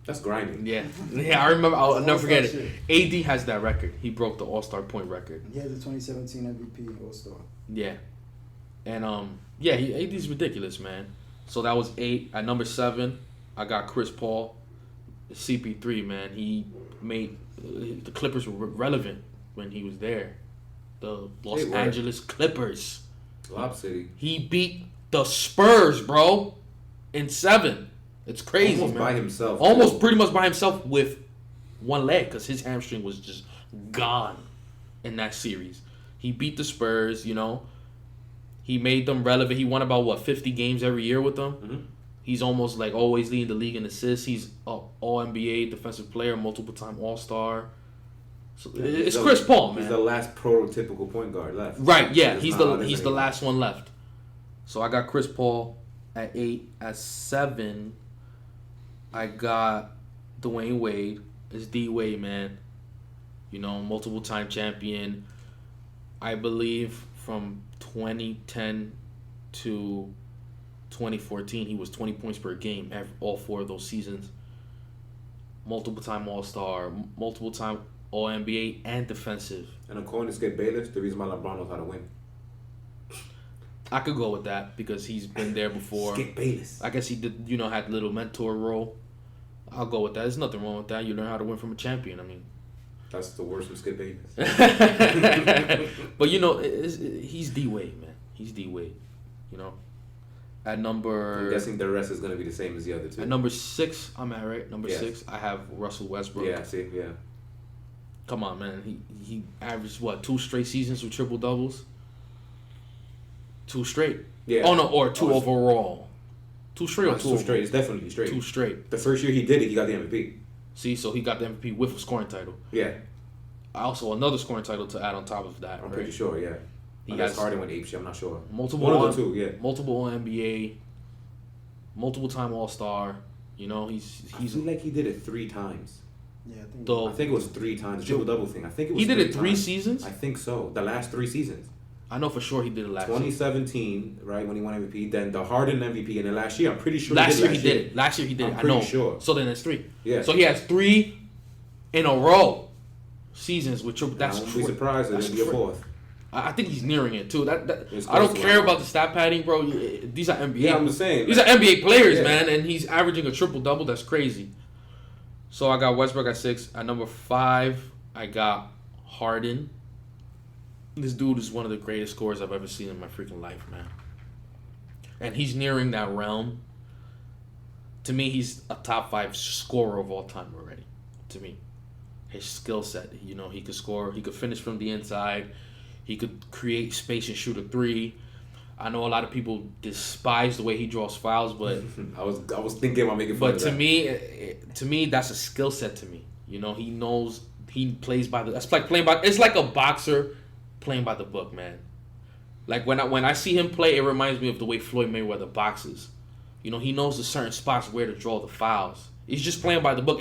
That's grinding. Yeah. Yeah, I remember. I'll never forget it. AD has that record. He broke the All-Star point record. He has the 2017 MVP All-Star. Yeah. And AD's ridiculous, man. So that was 8. At number 7, I got Chris Paul. CP3, man. He made the Clippers were relevant when he was there. The Los Angeles Clippers. Lob City. He beat the Spurs, bro, in 7. It's crazy, Almost man. by himself. Almost pretty much by himself with one leg because his hamstring was just gone in that series. He beat the Spurs, you know. He made them relevant. He won about, 50 games every year with them. Mm-hmm. He's almost like always leading the league in assists. He's an All-NBA defensive player, multiple-time All-Star. So it's Chris Paul, man. He's the last prototypical point guard left. Right, yeah. He's the last one left. So I got Chris Paul at 8. At 7, I got Dwayne Wade. It's D-Wade, man. You know, multiple-time champion. I believe from 2010 to 2014, he was 20 points per game all 4 of those seasons. Multiple-time All-Star, multiple-time All-NBA, and defensive. And according to Skip Bayless, the reason why LeBron knows how to win. I could go with that because he's been there before. Skip Bayless. I guess he did, had a little mentor role. I'll go with that. There's nothing wrong with that. You learn how to win from a champion. I mean, that's the worst of Skip Bayless. But he's D-Wade, man. He's D-Wade. You know. At number, I'm guessing the rest is gonna be the same as the other two. At number 6, I'm at right. Number 6, I have Russell Westbrook. Yeah, see, yeah. Come on, man. He averaged 2 straight seasons with triple doubles. 2 straight. Yeah. Oh no, or 2 overall. 2 straight or 2 2 straight. It's definitely straight. 2 straight. The first year he did it, he got the MVP. See, so he got the MVP with a scoring title. Yeah. Also, another scoring title to add on top of that. I'm pretty sure, yeah. He Unless has Harden went apeshit, I'm not sure. Multiple One of the two, yeah. Multiple NBA, multiple time All-Star. You know, he's. I feel like he did it 3 times. Yeah, I think it was 3 times. Triple double thing. I think it was. He did it 3 times. seasons. I think so. The last 3 seasons. I know for sure he did it last 2017, right, when he won MVP. Then the Harden MVP, and then last year, I'm pretty sure. Last year he did it. Last year he did it. I'm pretty sure. So then it's 3. Yeah. So he has 3 in a row seasons with triple. That's I won't be surprised if it'll be a 4th. I think he's nearing it too. I don't care about the stat padding, bro. These are NBA. Yeah, I'm just saying. These are NBA players, yeah. man, and he's averaging a triple double. That's crazy. So I got Westbrook at 6. At number 5, I got Harden. This dude is one of the greatest scorers I've ever seen in my freaking life, man. And he's nearing that realm. To me, he's a top 5 scorer of all time already. To me, his skill set. You know, he could score. He could finish from the inside. He could create space and shoot a 3. I know a lot of people despise the way he draws fouls, but I was thinking about making fun of that. But to me, that's a skill set. To me, you know, he knows he plays by the. It's like playing by. It's like a boxer playing by the book, man. Like when I see him play, it reminds me of the way Floyd Mayweather boxes. You know, he knows the certain spots where to draw the fouls. He's just playing by the book.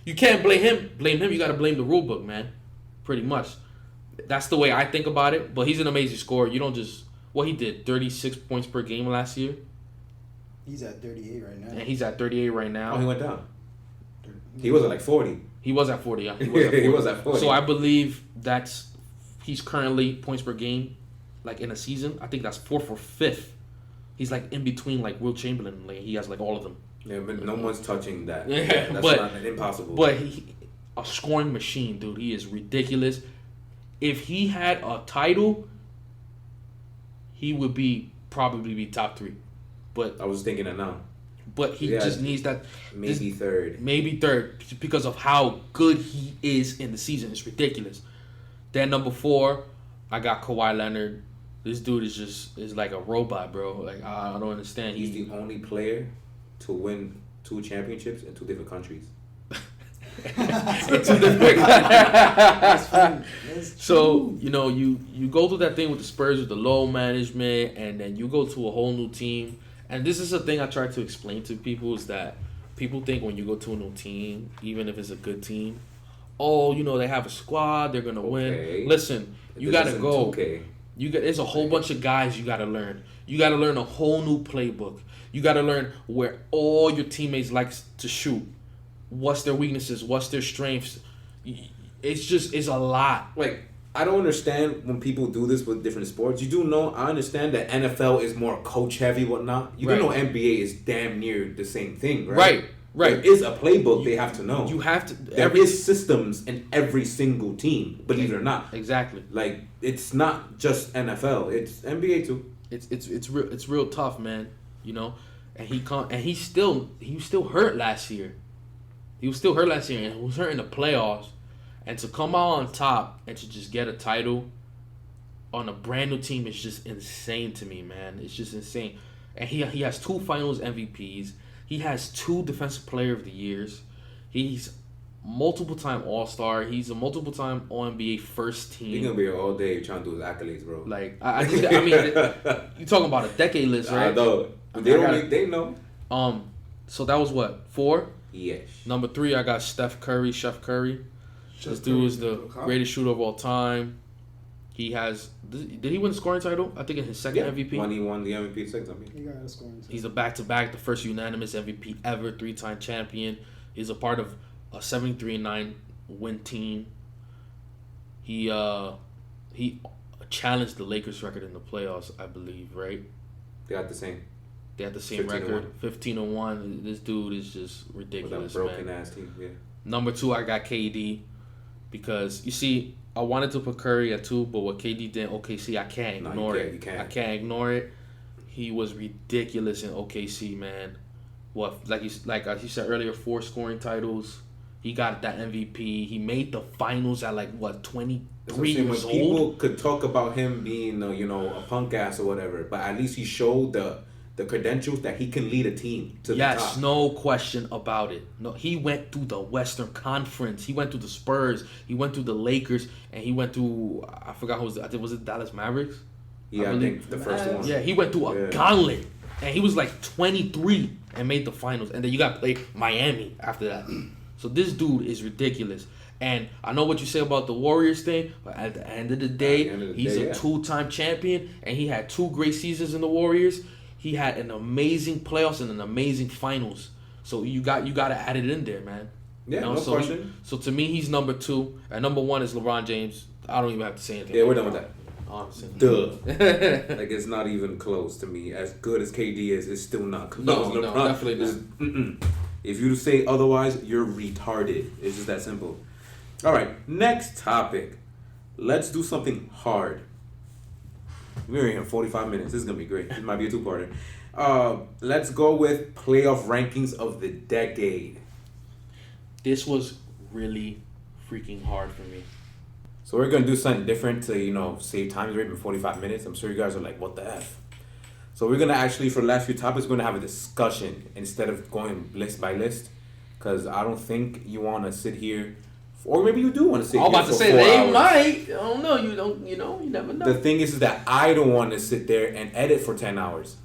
You can't blame him. You got to blame the rule book, man. Pretty much. That's the way I think about it. But he's an amazing scorer. You don't just. He did 36 points per game last year. He's at 38 right now. And he's at 38 right now. Oh, he went down. He was at like 40. He was at 40, yeah. He was at 40. So I believe he's currently points per game, like in a season. I think that's 4th or 5th. He's like in between like Will Chamberlain. Like he has like all of them. Yeah, but no one's touching that. Yeah, that's but, not impossible. But a scoring machine, dude. He is ridiculous. If he had a title, he would probably be top 3. But I was thinking that now. But he just needs that. Maybe 3rd. Maybe 3rd because of how good he is in the season. It's ridiculous. Then number 4, I got Kawhi Leonard. This dude is like a robot, bro. Like I don't understand. He's the only player to win 2 championships in 2 different countries. So you know you go through that thing with the Spurs with the low management, and then you go to a whole new team. And this is a thing I try to explain to people is that people think when you go to a new team, even if it's a good team, they have a squad, they're gonna win. Listen, you gotta go. There's a whole bunch of guys you gotta learn. You gotta learn a whole new playbook. You gotta learn where all your teammates like to shoot. What's their weaknesses? What's their strengths? It's a lot. Like, I don't understand when people do this with different sports. I understand that NFL is more coach heavy, whatnot. You do know NBA is damn near the same thing, right? Right. Right. There is a playbook they have to know. You have to. There is systems in every single team, believe it or not. Exactly. Like, it's not just NFL. It's NBA too. It's real tough, man. You know, and he still hurt last year. He was still hurt last year and was hurt in the playoffs. And to come out on top and to just get a title on a brand new team is just insane to me, man. It's just insane. And he has 2 Finals MVPs. He has 2 Defensive Player of the Years. He's multiple time All-Star. He's a multiple time All-NBA first team. He's gonna be here all day trying to do his accolades, bro. Like I mean, you talking about a decade list, right? I know. They know. So that was what 4. Yes. Number 3, I got Chef Curry. This dude is the greatest shooter of all time. He has. Did he win the scoring title? I think in his second MVP. When he won the MVP second time. He got a scoring title. He's a back-to-back, the first unanimous MVP ever, 3-time champion. He's a part of a 73-9 win team. He challenged the Lakers record in the playoffs, I believe, right? They got the same. They had the same record, 15-1. This dude is just ridiculous, with that broken ass team. Yeah. Number 2, I got KD, because you see, I wanted to put Curry at 2, but what KD did in OKC, I can't ignore it. I can't ignore it. He was ridiculous in OKC, man. What, like you said earlier, 4 scoring titles. He got that MVP. He made the finals at 23 years old. People could talk about him being a punk ass or whatever, but at least he showed the credentials that he can lead a team to the top. Yes, no question about it. No, he went through the Western Conference. He went through the Spurs. He went through the Lakers, and he went through, I forgot who was it. I think, was it Dallas Mavericks? Yeah, I think the first one. Yeah, he went through a gauntlet, and he was 23 and made the finals. And then you got to play Miami after that. So this dude is ridiculous. And I know what you say about the Warriors thing, but at the end of the day, he's a 2-time champion, and he had 2 great seasons in the Warriors. He had an amazing playoffs and an amazing finals. So you got to add it in there, man. Yeah, no question. So to me, he's number 2, and number 1 is LeBron James. I don't even have to say anything. Yeah, we're done with that. Honestly. Duh. It's not even close to me. As good as KD is, it's still not close. No, definitely not. If you say otherwise, you're retarded. It's just that simple. All right, next topic. Let's do something hard. We're here in 45 minutes. This is going to be great. This might be a 2-parter. Let's go with playoff rankings of the decade. This was really freaking hard for me. So we're going to do something different to, save time. We're in 45 minutes. I'm sure you guys are like, what the F? So we're going to actually, for the last few topics, we're going to have a discussion instead of going list by list. Because I don't think you want to sit here. Or maybe you do want to sit here for 4 hours. I'm about to say, they might. I don't know. You never know. The thing is that I don't want to sit there and edit for 10 hours.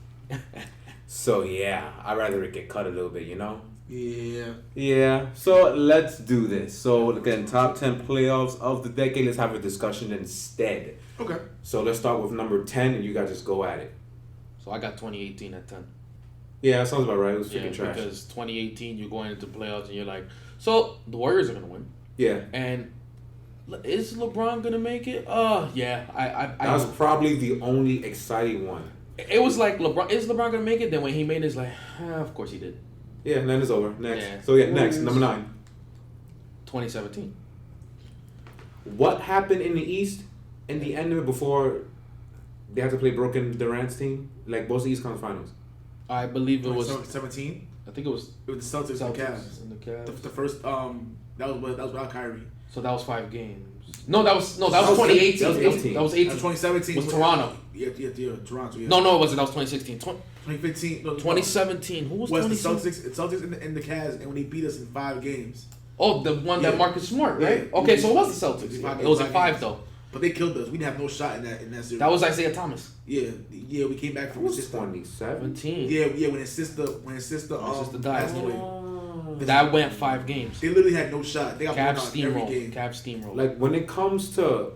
So, yeah, I'd rather it get cut a little bit, Yeah. So, let's do this. So, again, top 10 playoffs of the decade. Let's have a discussion instead. Okay. So, let's start with number 10, and you guys just go at it. So, I got 2018 at 10. Yeah, that sounds about right. It was freaking trash. Because 2018, you're going into playoffs, and you're like, so, the Warriors are going to win. Yeah. And is LeBron going to make it? Yeah. That was probably the only exciting one. It was like, is LeBron going to make it? Then when he made it, it's like, of course he did. Yeah, and then it's over. Next. Yeah. So, next. Number 9. 2017. What happened in the East in the end of it before they had to play Broken Durant's team? Like, both the East Conference Finals. I believe it was 17. I think it was the Celtics and the Cavs. The first that was without Kyrie. So that was 5 games. No, that was 2018. That was 18. 2017 was Toronto. Yeah, Toronto. Yeah. No, it wasn't. That was 2016. 2015. No, 2017. Who was 2017? The Celtics and the Cavs, and when they beat us in 5 games. Oh, the one that Marcus Smart, right? Yeah. Okay, so it was the Celtics. It was at 5 though. But they killed us. We didn't have no shot in that series. That was Isaiah Thomas. Yeah, we came back from 2017. Yeah, when his sister died. That went 5 games. They literally had no shot. They got Cavs every game. Cavs steamroll. Like when it comes to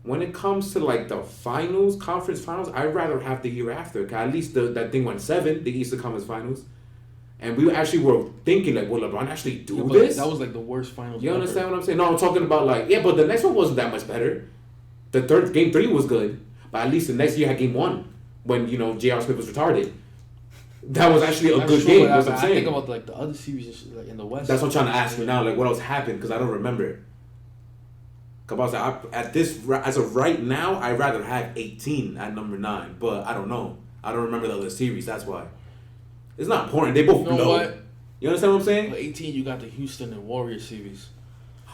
like the finals, conference finals, I'd rather have the year after. Cause at least that thing went 7, the Eastern Conference Finals. And we actually were thinking, like, will LeBron actually do this? That was like the worst finals. You understand what I'm saying? No, I'm talking about like, but the next one wasn't that much better. The game 3 was good, but at least the next year had game 1 when J.R. Smith was retarded. That was actually a That's good true, game. but That's what I'm I saying. think about like the other series and shit, like in the West. That's what I'm trying to ask you now. Like, what else happened? Because I don't remember it. Because as of right now, I'd rather have 18 at number 9. But I don't know. I don't remember the other series. That's why. It's not important. They both You know blow. what? You understand what I'm saying? But 18, you got the Houston and Warriors series.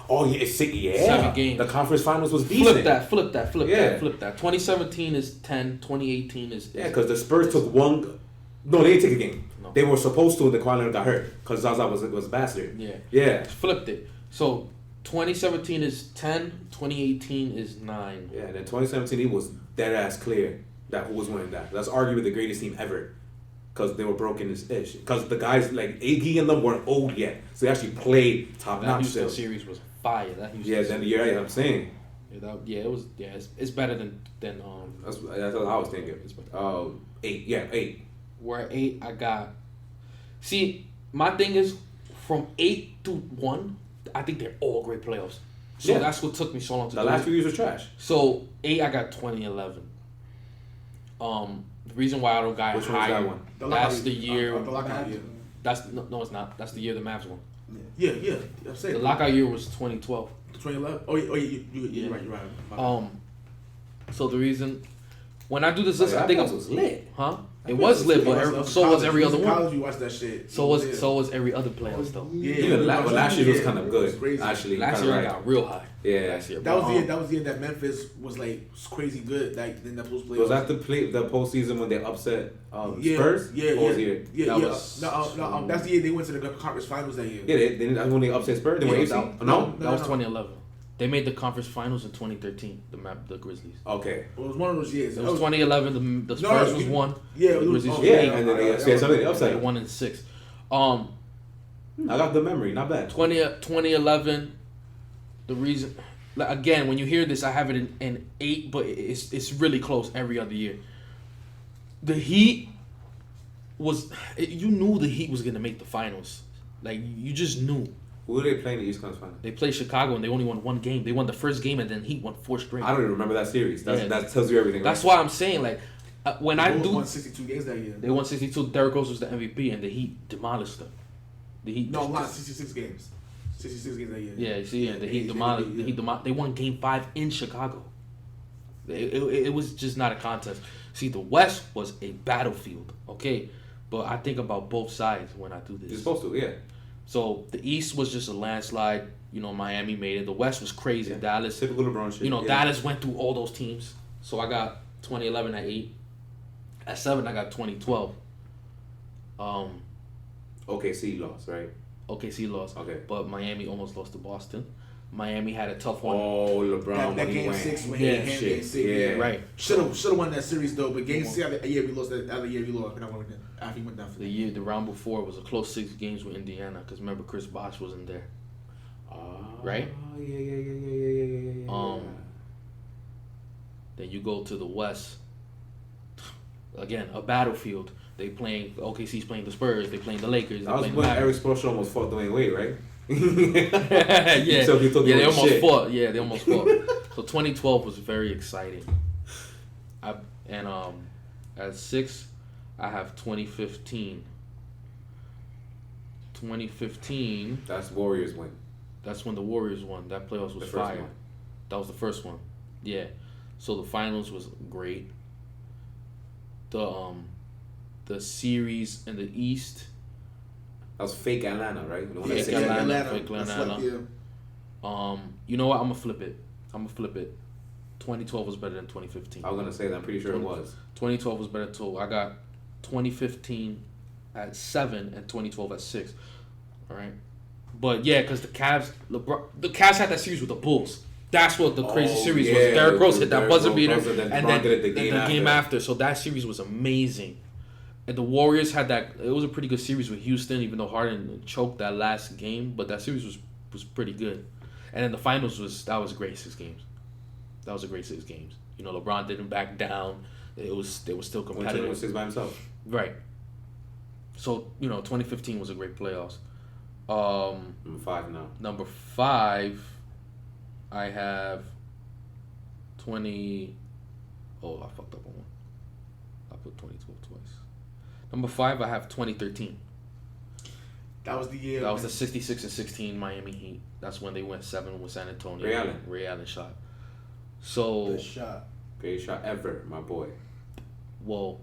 Oh yeah, it's 7 games. The conference finals was decent. Flip that. Yeah. 2017 is 10. 2018 is Because the Spurs took one. No, they didn't take a game. No. They were supposed to, and the Kawhi Leonard got hurt because Zaza was a bastard. Yeah. Yeah. Flipped it. So 2017 is 10. 2018 is 9. Yeah. And then 2017, it was dead ass clear that who was winning that. That's arguably the greatest team ever. Because they were broken as ish. Because the guys like Iggy and them weren't old yet, so they actually played top That notch Houston still. series was fire. That Houston Yeah, then you're right. I'm saying it was. Yeah, it's better than that's what I was thinking. 8. Yeah, 8. Where 8 I got. See, my thing is from 8 to 1. I think they're all great playoffs. So Yeah. that's what took me so long to The do. last few years were trash. So 8 I got 2011. The reason why I don't got Which one's higher. that one? That's the year. The lockout year. That's no, it's not. That's the year the Mavs won. Yeah. I'm saying The lockout year was 2012. 2011. You're right. So the reason when I do this Oh, list, yeah, I think that was lit. Huh? It was lit, but so was every other one. College, you watched that shit. So was every other playoffs though. Yeah. Even last year was kind of It good. was crazy. Actually, Last kinda year I right. got real high. Yeah. Last year. That was the year that Memphis was like crazy good. Like in the post playoffs. Was that the postseason when they upset Spurs? Yeah. What was the year? No, that's the year they went to the conference finals that year. Yeah, they didn't when they upset Spurs. They were 18. No. That was 2011. They made the conference finals in 2013. The Grizzlies. Okay. It was one of those years. It was 2011. The Spurs was 1. Yeah, the Grizzlies was Yeah, 8. and then they upset. They won in 6. I got the memory. Not bad. 2011. The reason, like, again, when you hear this, I have it in 8, but it's really close every other year. The Heat you knew the Heat was gonna make the finals. Like you just knew. Who did they play in the East Conference Final? They played Chicago and they only won 1 game. They won the first game and then Heat won 4 straight. I don't even remember that series. Yeah. That tells you everything. That's why I'm saying, like, when They I both do, won 62 games that year. they won 62. Derrick Rose was the MVP and the Heat demolished them. The Heat. No, not 66 games. 66 games that year. Yeah, you see, and the Heat demolished. The Heat demolished. They won Game 5 in Chicago. It was just not a contest. See, the West was a battlefield, okay, but I think about both sides when I do this. You're supposed to, yeah. So the East was just a landslide. You know, Miami made it. The West was crazy. Yeah. Dallas. Typical LeBron shit. You know, yeah. Dallas went through all those teams. So I got 2011 at 8. At 7, I got 2012. OKC lost, right? OKC lost. Okay. But Miami almost lost to Boston. Miami had a tough one. Oh, LeBron. That when he game went. 6 when Yeah, he handed shit. game 6. Yeah. Right. Should have won that series though, but game 6 after we lost that other year we lost. But I went after he went down for The round before was a close 6 games with Indiana because remember Chris Bosh wasn't there. Right? Yeah. Then you go to the West. Again, a battlefield. OKC's playing the Spurs. They playing the Lakers. That was playing when the Eric Spoelstra almost fought Dwayne Wade, right? yeah, So he took they the almost shit. fought. Yeah, they almost fought. So 2012 was very exciting. At 6, I have 2015. 2015. That's Warriors win. That's when the Warriors won. That playoffs was The first fire. one. That was the first one. Yeah. So the finals was great. The series in the East. That was fake Atlanta, right? The one Fake that Atlanta. said- Fake Atlanta. You know what? I'm gonna flip it. 2012 was better than 2015. I was gonna say that. I'm pretty sure it was. 2012 was better too. I got 2015 at 7 and 2012 at 6. All right. But yeah, because the Cavs had that series with the Bulls. That's what the crazy series was. yeah, Derrick Rose hit that Derrick buzzer Rose beater, buzzer, then and LeBron then did it the game after. So that series was amazing. And the Warriors had that. It was a pretty good series with Houston, even though Harden choked that last game. But that series was pretty good. And then the finals was a great 6 games. That was a great 6 games. You know, LeBron didn't back down. They were still Went competitive. 6 by himself. Right. So, 2015 was a great playoffs. Number 5 now. Number 5, I have 20. Oh, I fucked up on one. I put 2012 twice. Number 5, I have 2013. That was the year. That was the 66-16 Miami Heat. That's when they went 7 with San Antonio. Ray Allen shot. So The shot. Greatest shot ever, my boy. well,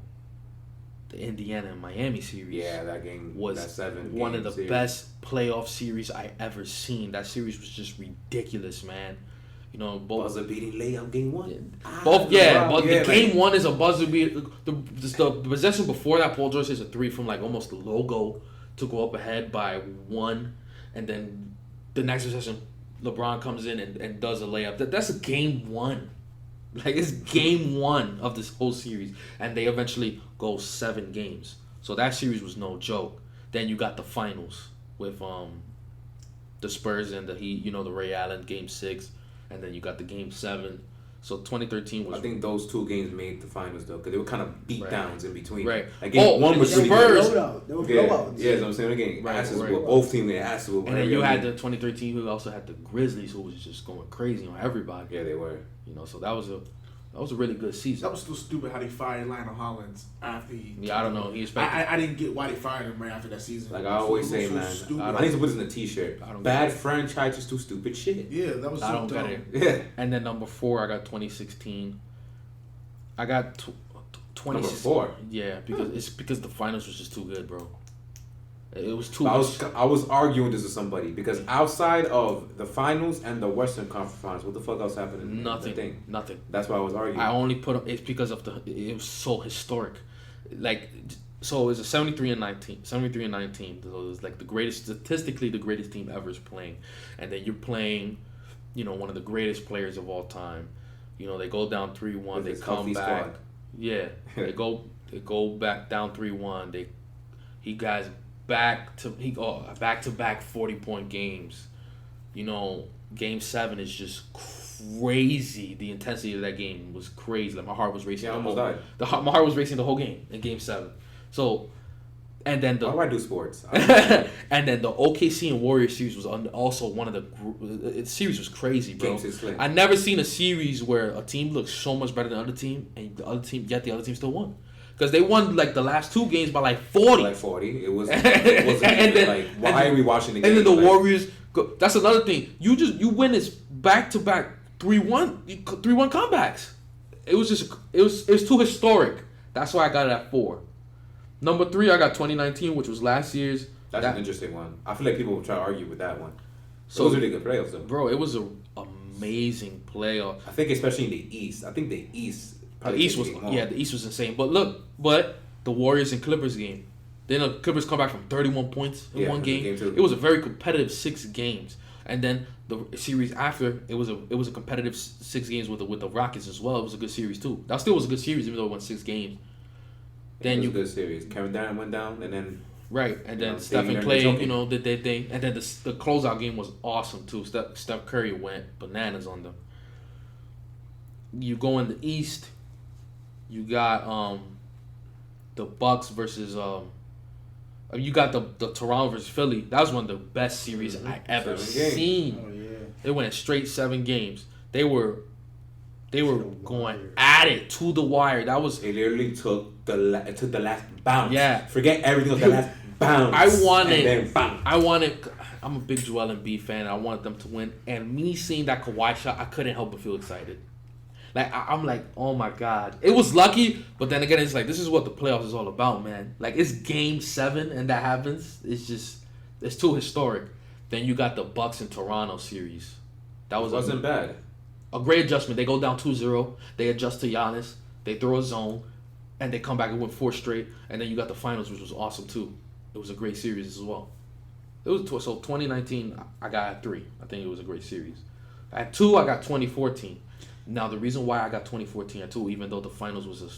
the Indiana and Miami series. Yeah, that game was that 7 one of the series. best playoff series I ever seen. That series was just ridiculous, man. You know, both Buzzer beating layup game 1. But the game like, 1 is a buzzer beat. The possession before that, Paul George hits a 3 from like almost the logo to go up ahead by 1, and then the next possession, LeBron comes in and does a layup. That's a game 1. Like, it's game 1 of this whole series, and they eventually go 7 games. So that series was no joke. Then you got the finals with the Spurs and the Heat. You know, the Ray Allen game 6, and then you got the game 7. So 2013 was. I think those 2 games made the finals though, because they were kind of beat downs in between. Right. Like game 1 was really Spurs. good. They were Yeah, blowouts. yeah, that's what I'm saying. Again, Right. both teams they asked to. And then you had the 2013, who also had the Grizzlies, who was just going crazy on everybody. Yeah, they were. You know, so that was a really good season. That was still stupid how they fired Lionel Hollins after he. Yeah, I don't know. He expected. I didn't get why they fired him right after that season. Like I always say, man, I need to put this in a T-shirt. Bad franchises do stupid shit. Yeah, that was so I don't dumb. get it. Yeah. And then number 4, I got 2016. I got 20. Number 4. Yeah, because the finals was just too good, bro. It was too. I much. was arguing this with somebody because outside of the finals and the Western Conference Finals, what the fuck else happened? In Nothing. That's why I was arguing. I only put it's because of it was so historic. Like, so it was a 73 and 19. So it was like statistically the greatest team ever is playing. And then you're playing, you know, one of the greatest players of all time. You know, they go down 3-1, they come back. Squad. Yeah. they go back down 3-1. He guys back to back 40-point games. You know, game 7 is just crazy. The intensity of that game was crazy. Like, my heart was racing. Yeah, I almost died. My heart was racing the whole game in game 7. So, and then why do I do sports? and then the OKC and Warriors series was also one of the series was crazy, bro. I never seen a series where a team looked so much better than the other team, and the other team still won. Because they won like the last 2 games by like 40. Like 40. It wasn't then, like, why are we watching the game? And then the Warriors go, that's another thing. You win this back-to-back 3-1 comebacks. It was too historic. That's why I got it at 4. Number 3, I got 2019, which was last year's. That's an interesting one. I feel like people will try to argue with that one. So it was really good playoffs though. Bro, it was an amazing playoff. I think especially in the East. I think the East The East was insane. But look, the Warriors and Clippers game. Then the Clippers come back from 31 points in one game. It was a very competitive 6 games. And then the series after, it was a competitive 6 games with the Rockets as well. It was a good series too. That still was a good series, even though it won 6 games. Then a good series. Kevin Durant went down, and then and then Steph and Clay, did their thing, and then the closeout game was awesome too. Steph Curry went bananas on them. You go in the East, you got the Bucks versus you got the Toronto versus Philly. That was one of the best series I ever seen. Oh yeah. They went straight 7 games. They were going at it to the wire. That was. They literally took the last bounce. Yeah. Forget everything else. The last bounce. I wanted. I'm a big Joel Embiid fan. I wanted them to win. And me seeing that Kawhi shot, I couldn't help but feel excited. Like I'm like, oh my god, it was lucky. But then again, it's like this is what the playoffs is all about, man. Like it's game 7 and that happens. It's too historic. Then you got the Bucks and Toronto series. That wasn't bad. A great adjustment. They go down 2-0. They adjust to Giannis. They throw a zone, and they come back and win 4 straight. And then you got the finals, which was awesome too. It was a great series as well. So 2019, I got at 3. I think it was a great series. At 2, I got 2014. Now the reason why I got 2014 at 2, even though the finals was a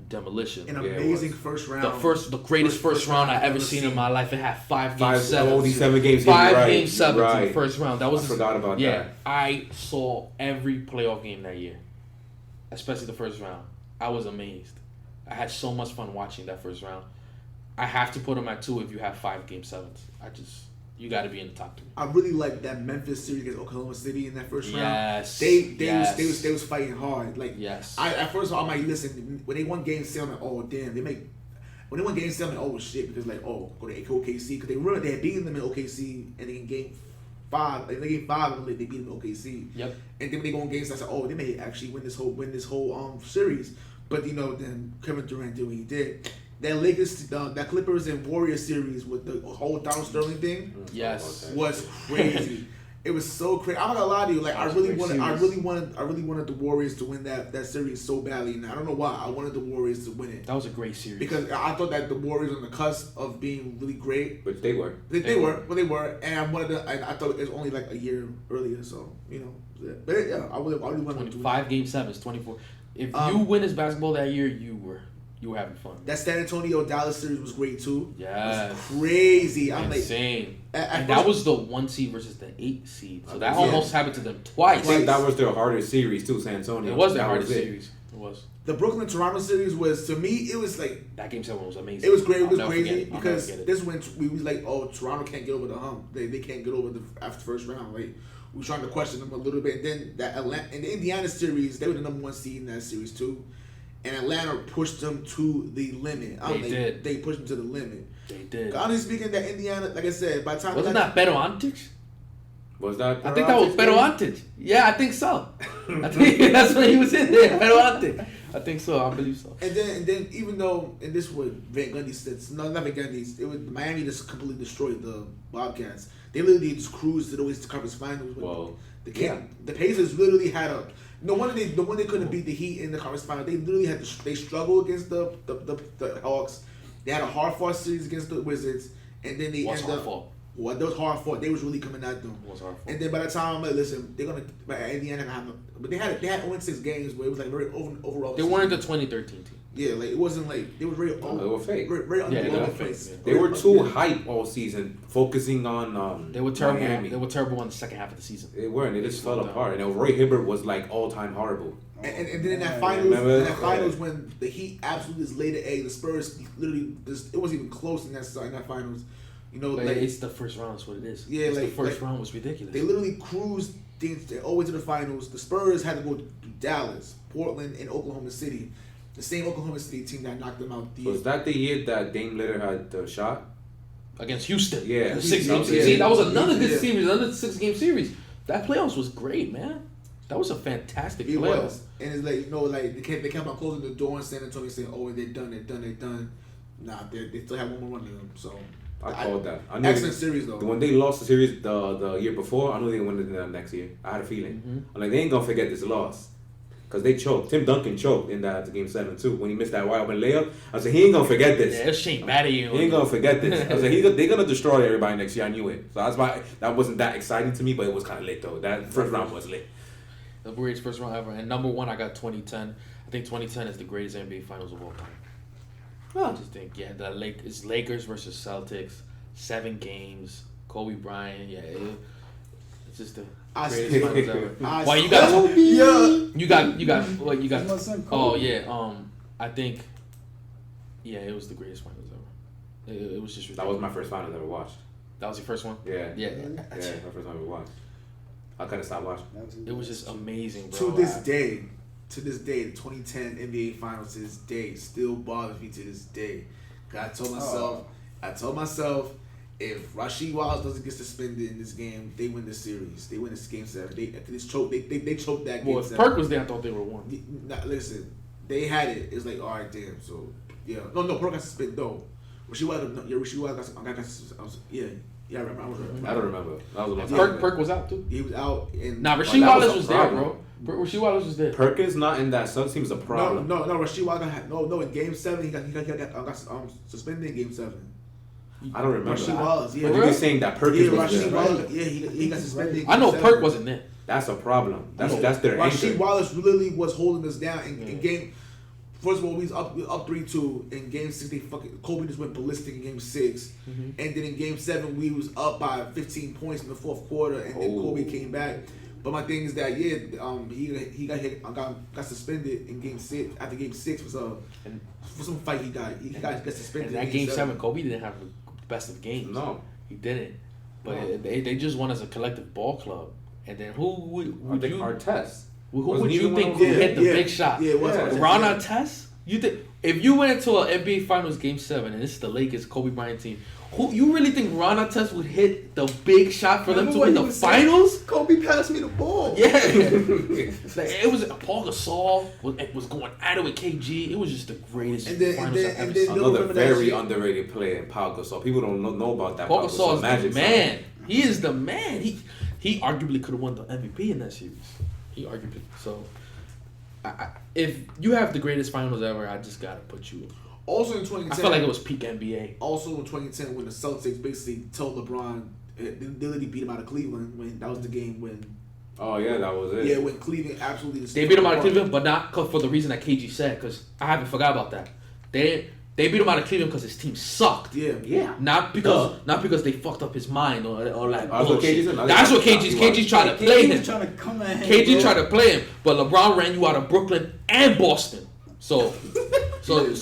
demolition. An amazing first round. The greatest first round I ever seen in my life. It had 5 game 7. All these 7 games. 5 game 7 in the first round. That was. I forgot about that. I saw every playoff game that year, especially the first round. I was amazed. I had so much fun watching that first round. I have to put them at 2 if you have 5 game 7s. You got to be in the top 3. I really like that Memphis series against Oklahoma City in that first round. Yes. They was fighting hard. Like yes. At first I might listen when they won game 7. I'm like, oh damn, they make. when they won Game 7, oh shit, because like, oh, go to OKC, because they remember they had beaten them in OKC, and then in Game 5, like, Game 5, they beat them in OKC. Yep. And then when they go in Game 6, I said, oh, they may actually win this whole series, but then Kevin Durant did what he did. That Lakers, that Clippers and Warriors series with the whole Donald Sterling thing, yes, was crazy. It was so crazy. I'm not gonna lie to you. Like I really wanted the Warriors to win that series so badly, and I don't know why. I wanted the Warriors to win it. That was a great series because I thought that the Warriors were on the cusp of being really great. But they were. They were, and I thought it was only like a year earlier. So but yeah, I really wanted to. 5 Game 7s, 24. If you win this basketball that year, you were having fun. That San Antonio Dallas series was great too. Yeah, it was crazy. I'm insane. And that was the 1 seed versus the 8 seed, so that almost happened to them twice. I think that was their hardest series too, San Antonio. It was their hardest series. It was. The Brooklyn Toronto series was, to me, it was like that Game 7 was amazing. It was great. It was crazy because this when we was like, oh, Toronto can't get over the hump. They can't get over after the first round. Like we were trying to question them a little bit. And then in the Indiana series, they were the number 1 seed in that series too. And Atlanta pushed them to the limit. They pushed them to the limit. They did. Honestly speaking, that Indiana, like I said, by the time wasn't that Pero Antic? Was that? I think that was Pero Antic. Yeah, I think so. I think that's when he was in there. Pero Antic. I think so. I believe so. And then even though, and this was Van Gundy said, no, not Van Gundy. It was Miami just completely destroyed the Bobcats. They literally just cruised to the Western Conference Finals. Well, the Pacers literally had a. No wonder they couldn't beat the Heat in the conference final. They literally had they struggled against the Hawks. They had a hard fought series against the Wizards, and then they ended up. Well, that was hard fought. They was really coming at them. It was hard fought. And then by the time I'm like, listen, they're gonna. By Indiana gonna have, but they had 0-6 games where it was like very overall. They weren't the 2013 team. Yeah, like it wasn't like they were very. They were fake. Very They were too hype all season, focusing on. They were terrible. Miami. They were terrible in the second half of the season. They weren't. They just fell apart. And Roy Hibbert was like all time horrible. And then in that finals, when the Heat absolutely just laid the egg, the Spurs literally it wasn't even close in that finals. You know, but like it's the first round. That's what it is. Yeah, the first round was ridiculous. They literally cruised all the way to the finals. The Spurs had to go to Dallas, Portland, and Oklahoma City. The same Oklahoma City team that knocked them out. Was that the year that Dame Lillard had the shot? Against Houston. Yeah. The 6-game series. See, that was another good series, another 6-game series. That playoffs was great, man. That was a fantastic playoffs. And it's like, they kept on closing the door in San Antonio saying, oh, they're done. Nah, they still have one more run in them. So I called that. Excellent series, though. When they lost the series the year before, I knew they would win it the next year. I had a feeling. Mm-hmm. I'm like, they ain't going to forget this loss. Because they choked. Tim Duncan choked in that Game 7 too. When he missed that wide open layup, I said, he ain't going to forget this. Yeah, it's Shane Batty. He ain't going to forget this. I said, they're going to destroy everybody next year. I knew it. So that's why that wasn't that exciting to me, but it was kind of lit, though. That first round was lit. The greatest first round ever. And number 1, I got 2010. I think 2010 is the greatest NBA Finals of all time. I just think, it's Lakers versus Celtics. 7 games. Kobe Bryant. Yeah, it's just the greatest finals ever. Why you got? You got. What you got? Oh yeah. I think. Yeah, it was the greatest finals ever. It was just ridiculous. That was my first finals I ever watched. That was your first one? Yeah. Yeah. Yeah, my first one I ever watched. I couldn't stop watching. It was just amazing, bro. To this day, the 2010 NBA Finals to this day still bothers me to this day. I told myself, if Rasheed Wallace doesn't get suspended in this game, they win the series. They win this Game 7. They choked that Game 7. Well, if Perk was there, I thought they were won. Listen, they had it. It's like, all right, damn. So, yeah. No, Perk got suspended, though. Rasheed Wallace got suspended. Yeah, I remember. I don't remember. That was a long time. Perk was out, too. He was out. Rasheed Wallace was there, bro. Rasheed Wallace was there. Perkins not in that Suns team is a problem. No. Rasheed Wallace in Game 7 he got suspended in Game 7. I don't remember. Rasheed Wallace, yeah. But you're saying that Perkins was there, Wallace, yeah, he got suspended. I know Perk wasn't there. That's a problem. That's their Rasheed anchor. Wallace really was holding us down in game. First of all, we was up 3-2 in Game 6. Kobe just went ballistic in Game 6, and then in Game 7 we was up by 15 points in the fourth quarter, and then Kobe came back. But my thing is that he got hit, got suspended in Game 6. After Game 6 was for some fight he got suspended. And that Game 7, Kobe didn't have the best of games. No, he didn't. But they just won as a collective ball club. And then who would you? Artest. Who would you think hit the big shot? Yeah, it was Ron Artest? You think if you went into an NBA Finals Game 7 and this is the Lakers Kobe Bryant team, who you really think Ron Artest would hit the big shot for them to win the finals? Kobe passed me the ball. Yeah. Like, it was Paul Gasol was going at it with KG. It was just the greatest finals I've ever seen. Another very underrated player, Paul Gasol. People don't know about that. Paul Gasol is the man. He is the man. He arguably could have won the MVP in that series. He arguably. So, if you have the greatest finals ever, I just gotta put you. Also in 2010, I felt like it was peak NBA. Also in 2010, when the Celtics basically told LeBron, they literally beat him out of Cleveland. When that was the game when. Oh yeah, that was it. Yeah, when Cleveland absolutely. They beat him out of Cleveland, but not for the reason that KG said. Because I haven't forgot about that. They beat him out of Cleveland because his team sucked. Yeah. Not because they fucked up his mind or like bullshit. That's That's what KG's trying to play him. Trying to come at him, KG tried to play him, but LeBron ran you out of Brooklyn and Boston. So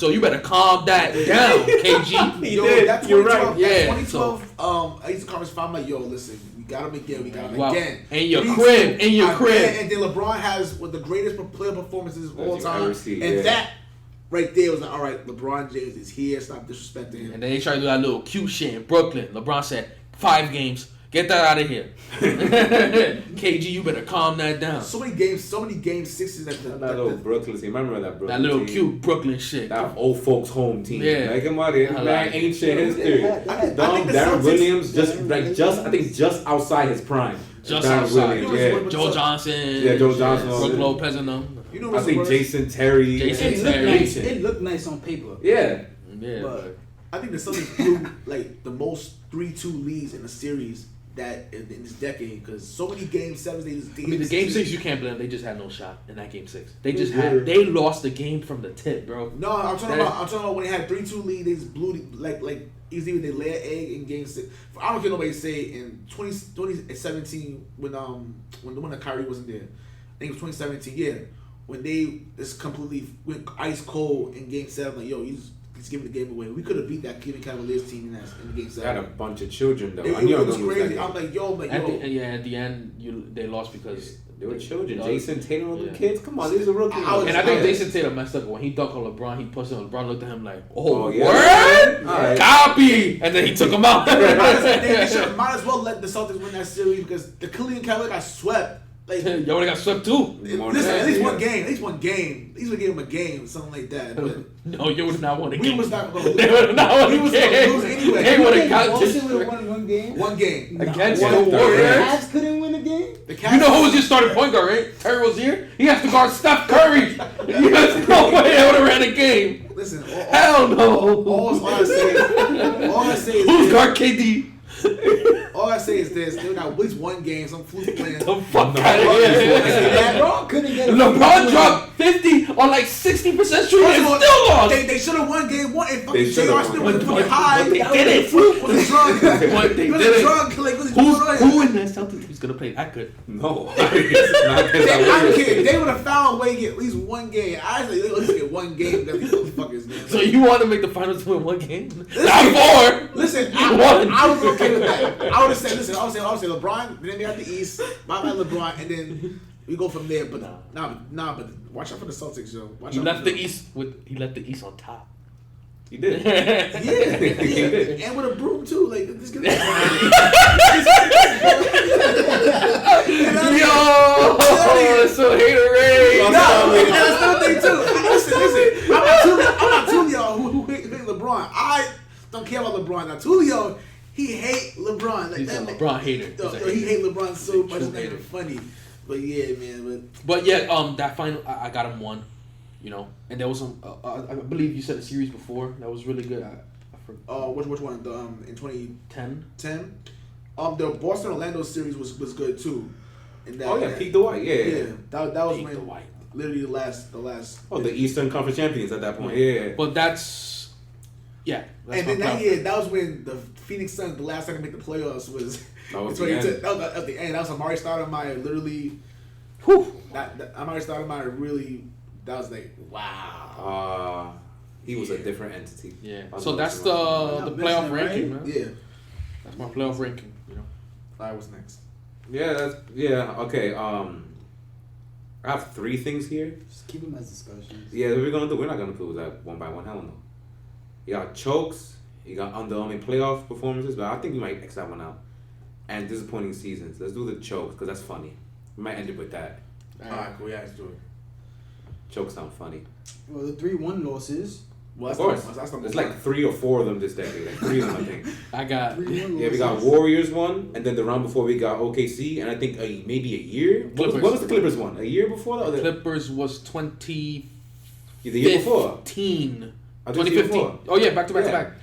you better calm that down, KG. Yo, that 2012, You're right. Yeah. 2012 Eastern Conference Final, I'm like, yo, listen, we got him again. We got him again. In your crib. And then LeBron has one of the greatest player performances of all time. That right there was like, all right, LeBron James is here. Stop disrespecting him. And then they tried to do that little cute shit in Brooklyn. LeBron said, 5 games. Get that out of here. KG, you better calm that down. So many game sixes at that little Brooklyn team. I remember that Brooklyn That little team. cute Brooklyn shit. That old folks home team. Yeah. Like him out here. Like ancient history. Darren Williams just outside his prime. Just outside. Williams, Joe Johnson. Yeah, Joe Johnson. Brooke Lopez and them. You know I think Jason Terry. It looked nice on paper. Yeah. But I think the Celtics blew like the most 3-2 leads in a series that in this decade, because so many game 7s the game 6 you can't blame. They just had no shot in that game 6. They lost the game from the tip, bro. No, I'm talking about when they had 3-2 lead, they just blew like easily when they lay an egg in game 6. I don't care nobody say in 2017 when the Kyrie wasn't there. I think it was 2017. Yeah, when they just completely went ice cold in game 7. Like, yo, he's giving the game away. We could have beat that Cleveland Cavaliers team in the game 7. They had a bunch of children though. It was crazy. I'm like, yo. At the end, they lost because they were children. Jason Tatum and the kids. Come on, these are rookies. And I think Jason Tatum messed up when he dunked on LeBron. He pushed him. LeBron looked at him like, "Oh, yeah. word, Right. Copy," and then he took him out. They might as well let the Celtics win that series because the Cleveland Cavaliers got swept. Like, y'all would have got swept too. Listen, at least one game. At least would give him a game, something like that. But no, you would have not won a game. We was not going to lose. They would have not won a game. Going to lose anyway. They would have got Boston would have won one game. One game. Against the Warriors. Cavs couldn't win a game. You know who was your starting point guard, right? Terry Rozier. He has to guard Steph Curry. There's no way they would have ran a game. Listen, hell no. All I say is who's guard KD? All I say is this: they got at least one game, some fluke playing. The fuck out of here! LeBron couldn't get. LeBron dropped 50 on like 60% shooting and still lost. They should have won game 1 and fucking J.R. Smith was fucking high. But they didn't. Was a drug. But they didn't. Who in that Celtics was gonna play that good? No. I don't care. They would have found a way to get at least one game. I say let's get one game. That these motherfuckers, man. So you want to make the finals to win one game? Not 4. Listen, I was okay with that. I would have said, listen, I would say LeBron, then they got the East, my man LeBron, and then we go from there. But but watch out for the Celtics, yo. He left the East on top. He did. Yeah. And with a broom too. Like this guy. Yo, so haterade. No, that's another thing too. Listen. I'm not Tulio who hate LeBron. I don't care about LeBron. Now Tulio, he hate LeBron. Like, He's a LeBron hater. He hate LeBron so much. It's not even funny. But yeah, man. But yeah, that final, I got him 1. You know, and there was some. I believe you said a series before that was really good. I forgot. Which one? In 2010. 10. The Boston Orlando series was good too. And that, Pete Dwight. Yeah. That was Pete when Dwight. literally the last. Oh, the Eastern Conference champions at that point. Yeah. But that's and then that was when the Phoenix Suns, the last time to make the playoffs was. That was the end. That was at the end. That was Amari Stoudemire literally. That Amari Stoudemire really. That was like, wow. He was a different entity. Yeah. So that's the playoff ranking, man. Yeah. That's my playoff ranking, you know. Alright, what's next? Yeah, okay. I have 3 things here. Just keep them as discussions. Yeah, what we're gonna do? We're not gonna do that one by one. Hell no. You got chokes. You got underwhelming playoff performances, but I think we might X that one out. And disappointing seasons. Let's do the chokes because that's funny. We might end it with that. Alright, cool. Yeah, let's do it. Chokes sound funny. Well, the 3-1 losses. Well, Of course. That's the There's like 3 or 4 of them this decade. Like 3 of them, I think. I got 3-1 Yeah, we got losses. Warriors one, and then the round before we got OKC, and I think maybe a year. Clippers. What was the Clippers one? A year before that? Or the Clippers was 2015. the year before? I think the year 2015. before. Oh yeah, back to back to Yeah. back.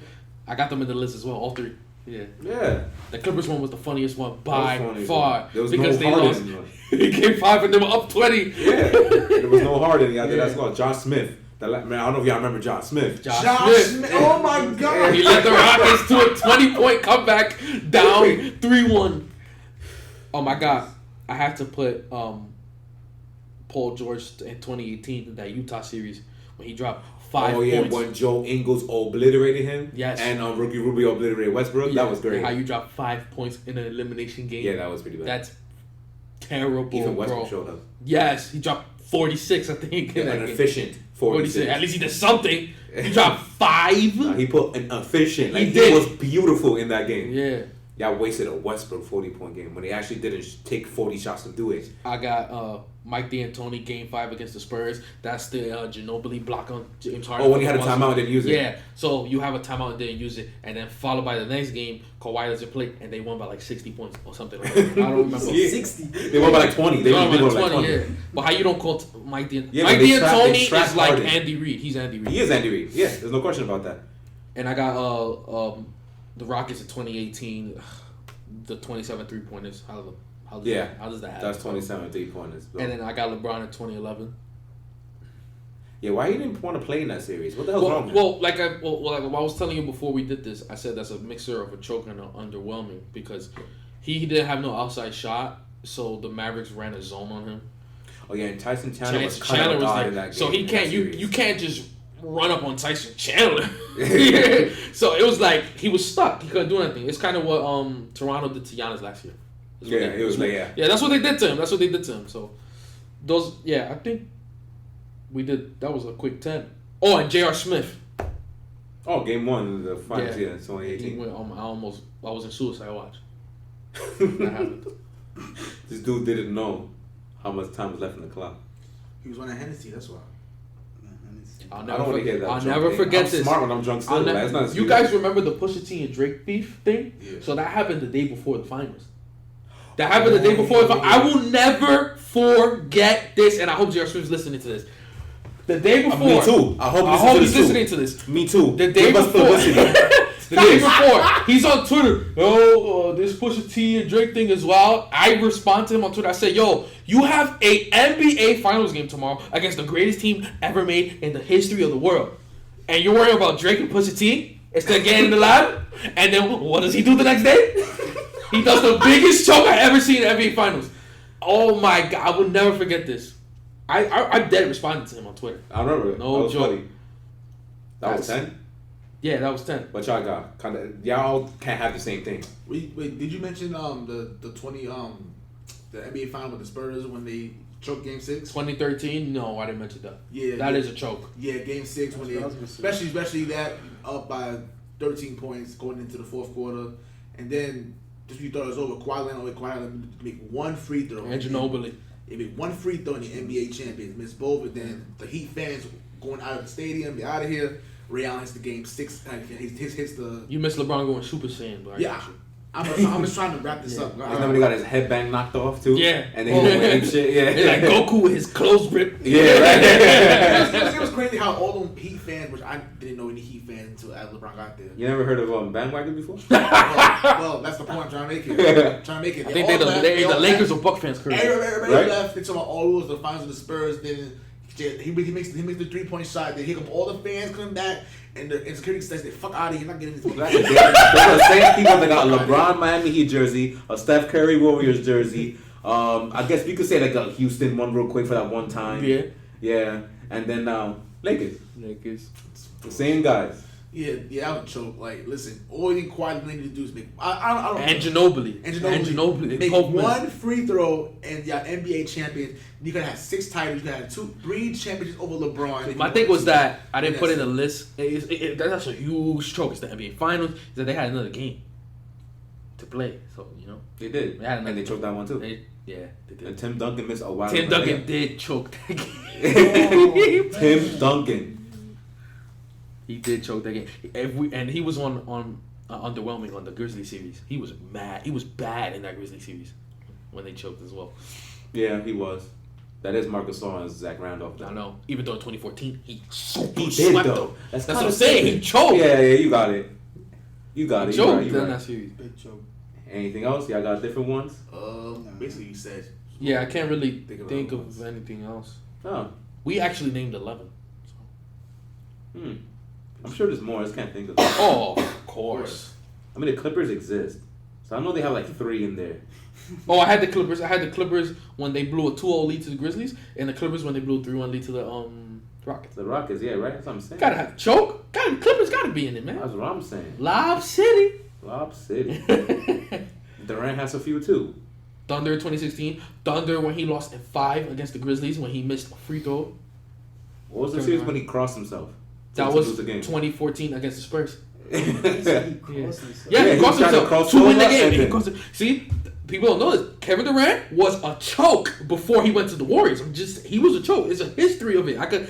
I got them in the list as well, all 3. Yeah. Yeah. The Clippers one was the funniest one That by was funny, far bro. There was because no they lost. Harden. Bro. They came 5 and they were up 20. Yeah. There was no Harden out there. Yeah. That's called Josh Smith. Man, I don't know if y'all remember Josh Smith. Josh Smith. Oh my God. He led the Rockets to a 20-point comeback down 3-1. Oh my God. I have to put Paul George in 2018 in that Utah series when he dropped 5 points. When Joe Ingles obliterated him. Yes. And Rookie Rubio obliterated Westbrook. Yeah, That was great. How you drop 5 points in an elimination game. Yeah, that was pretty bad. That's terrible, Even Westbrook bro. showed up. Yes, he dropped 46, I think. In that An game. efficient 46. 46. At least he did something. He dropped 5. He put an efficient. Like, He he did. was beautiful in that game. Yeah. Y'all wasted a Westbrook 40-point game when they actually didn't take 40 shots to do it. I got Mike D'Antoni game 5 against the Spurs. That's the Ginobili block on James Harden. Oh, when he had a timeout and didn't use it. Yeah, so you have a timeout and didn't use it, and then followed by the next game, Kawhi doesn't play, and they won by like 60 points or something like that. I don't remember. Yeah. 60. They won by like 20. They won won by by like 20. yeah. But how you don't call Mike D'Antoni? Yeah, Mike but they D'Antoni trapped is like Harden. Andy Reid. He's Andy Reid. He is Andy Reid. Yeah, there's no question about that. And I got the Rockets in 2018, the 27 3-pointers. How does that happen? That's 27 3-pointers. And then I got LeBron in 2011. Yeah, why he didn't want to play in that series? What the hell's wrong with him? Well, like I was telling you before we did this, I said that's a mixture of a choke and an underwhelming because he didn't have no outside shot, so the Mavericks ran a zone on him. Oh yeah, and Tyson Chandler was kind of Chandler in that game. so he in can't that you series. you can't just run up on Tyson Chandler. So it was like he was stuck. He couldn't do anything. It's kind of what Toronto did to Giannis last year. Yeah, it was like, yeah. Yeah, that's what they did to him. So those, yeah, I think we did. That was a quick 10. Oh, and J.R. Smith. Oh, game 1 of the finals, Yeah. yeah, 2018. He went, I was in suicide watch. That happened. This dude didn't know how much time was left in the clock. He was on a Hennessy, that's why. I'll I never, don't want to hear that. I'll drunk never thing. forget I'm this. smart when I'm drunk still. Like, it's not an You excuse. guys remember the Pusha T and Drake beef thing? Yeah. So that happened the day before the finals. That happened the day before the finals. I will never forget this, and I hope J.R. Smith's listening to this. The day before. Me too. I hope he's listening to this. Me too. The day Give us before. publicity. The day before, he's on Twitter. This Pusha T and Drake thing is wild. I respond to him on Twitter. I say, yo, you have a NBA Finals game tomorrow against the greatest team ever made in the history of the world. And you're worrying about Drake and Pusha T instead of getting in the lab? And then what does he do the next day? He does the biggest choke I ever seen in NBA Finals. Oh my God, I will never forget this. I'm dead responding to him on Twitter. I remember. No that was joke. funny. That was 10? Yeah, that was 10. What y'all got? Y'all can't have the same thing. Wait, did you mention the 20 the NBA final with the Spurs when they choked Game 6? 2013? No, I didn't mention that. Yeah, That is a choke. Yeah, Game 6 when they especially that up by 13 points going into the fourth quarter, and then just when you thought it was over, Kawhi Leonard make one free throw. And Ginobili. They made one free throw in the NBA champions, missed both, and then the Heat fans going out of the stadium, be out of here. Ray Allen hits the game 6. Hits the. You miss LeBron going Super Saiyan, but Yeah, I'm just trying to wrap this up. And then when he got his headband knocked off too. Yeah. And then he went and shit. Yeah. It's like Goku with his clothes ripped. Yeah, right. It was crazy how all them Heat fans, which I didn't know any Heat fans until LeBron got there. You never heard of bandwagon before? well, that's the point I'm trying to make it. I think they're the Lakers or Buck fans currently. Everybody Right? left. They talking about all rules, the finals of the Spurs. Then he makes the 3-point shot. Then here come all the fans coming back, and the security says, "They fuck out of here. You're not getting this." They're the same people that got a LeBron Miami Heat jersey, a Steph Curry Warriors jersey. I guess we could say like a Houston one real quick for that one time. Yeah. Yeah. And then Lakers. Lakers. The same guys. Yeah, that was a choke. Like, listen, all you Kawhi Leonard to do is make. I don't. And Ginobili. Make one free throw, and y'all NBA champions. You could have 6 titles. You could have 3 championships over LeBron. My thing was that I didn't put in a list. That's a huge choke. It's the NBA Finals. Is that they had another game to play. So they did, and they choked that one too. They did. And Tim Duncan missed a while. Tim Duncan did choke that game. Tim Duncan. He did choke that game. And he was on underwhelming on the Grizzlies series. He was mad. He was bad in that Grizzlies series when they choked as well. Yeah, he was. That is Marcus Gasol and Zach Randolph. I know. Even though in 2014 he swept though. That's what I'm saying. He choked. Yeah, you got it. You got it. Choked in that series. Big choke. Anything else? Y'all got different ones? Basically, you said. Yeah, I can't really think of anything else. Oh. We actually named 11. So. I'm sure there's more. I just can't think of them. Oh, of course. I mean, the Clippers exist. So I know they have like 3 in there. Oh, I had the Clippers. When they blew a 2-0 lead to the Grizzlies, and the Clippers when they blew a 3-1 lead to the Rockets. The Rockets, yeah, right? That's what I'm saying. Gotta have choke. Clippers gotta be in it, man. That's what I'm saying. Lob City. Lob City. Durant has a few too. Thunder 2016. Thunder when he lost in 5 against the Grizzlies when he missed a free throw. What was the series when he crossed himself? That was 2014 against the Spurs. He crossed himself to win the game. See, people don't know this. Kevin Durant was a choke before he went to the Warriors. He was a choke. It's a history of it. I could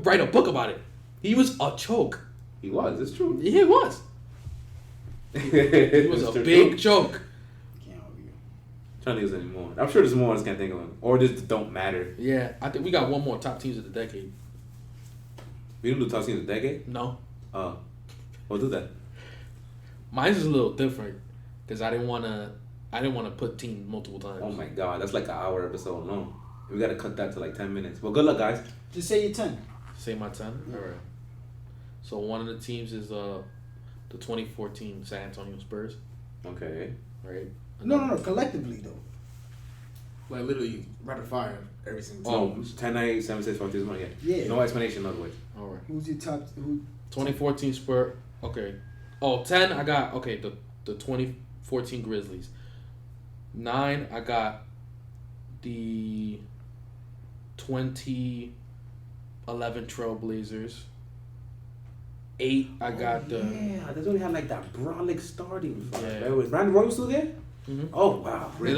write a book about it. He was a choke. He was. It's true. Yeah, he was. He was a big choke. Can't argue. Trying to think of any more. I'm sure there's more. I just can't think of them. Or just don't matter. Yeah, I think we got one more top teams of the decade. We didn't do top teams of the decade? No. We'll do that. Mine's is a little different because I didn't want to put team multiple times. Oh my god, that's like an hour episode long. We gotta cut that to like 10 minutes. Well, good luck, guys. Just say your 10. Say my 10? Yeah. All right. So one of the teams is the 2014 San Antonio Spurs. Okay. Right? No. Collectively, though. Like, literally, rapid fire every single time. 10, 9, 7, 6, 5, 3, 1, Yeah. No explanation, other way. All right. Who's your top? 2014 Spurs. Okay. 10, I got, the 2014 Grizzlies. 9, I got the 2011 Trailblazers. 8, I got the... Yeah, they only had like that brolic starting. Yeah. Was Brandon Roy still there? Mm-hmm. Oh, wow. They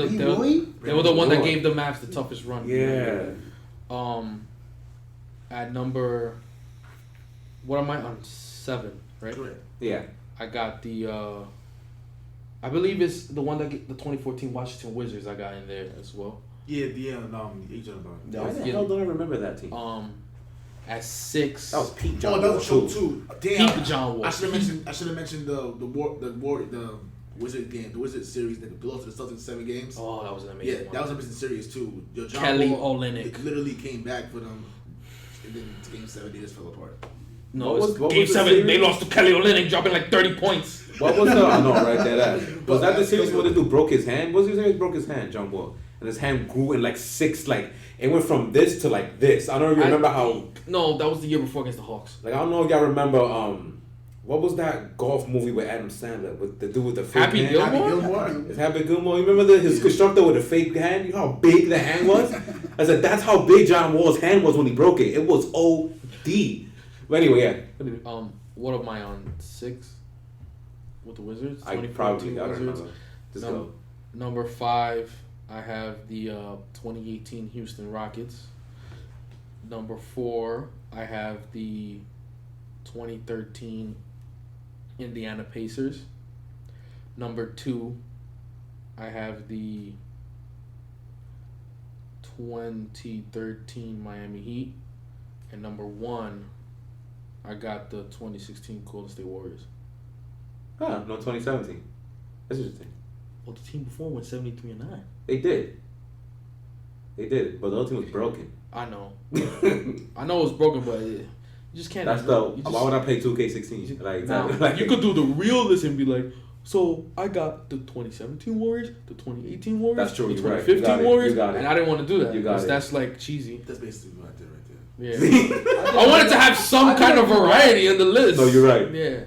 were the one that gave the Mavs the toughest run. Yeah. At number... What am I on? 7, right? Yeah. I got the... I believe it's the one that the 2014 Washington Wizards I got in there as well. Yeah, Why the hell don't I remember that team? At 6. That was Pete John that Wall was a show too. Damn. Pete John Wall. I should have mentioned the Wizard game, the Wizard series that lost to the Celtics 7 games. Oh, that was an amazing one. That was an amazing series too. John Kelly Wall Olynyk literally came back for them, and then game 7 they just fell apart. No, what game was the 7 series? they lost to Kelly Olynyk dropping like 30 points. What was the... I know, right there. Was that the series where the dude broke his hand? What was the series broke his hand, John Wall? And his hand grew in like 6, like... It went from this to like this. I don't even remember how... No, that was the year before against the Hawks. Like, I don't know if y'all remember... What was that golf movie with Adam Sandler? With the dude with the fake Happy hand? Gilmore? It's Happy Gilmore. You remember his instructor with the fake hand? You know how big the hand was? I said, that's how big John Wall's hand was when he broke it. It was OD. But anyway, yeah. What am I on? 6? With the Wizards? I don't remember. Just go. Number 5, I have the 2018 Houston Rockets. Number 4, I have the 2013 Indiana Pacers. Number 2, I have the 2013 Miami Heat. And number 1, I got the 2016 Golden State Warriors. Huh, no, 2017. That's interesting. Well, the team before went 73-9. They did, but the other team was broken. I know. I know it was broken, but you just can't. That's why would I play 2K16? Like, you could do the realist and be like, so I got the 2017 Warriors, the 2018 Warriors, that's true, the you're right. 2015 Warriors, you got it. And I didn't want to do that. You got it. That's like cheesy. That's basically what I did right there. Yeah. I wanted to have some kind of variety in the list. No, you're right. Yeah.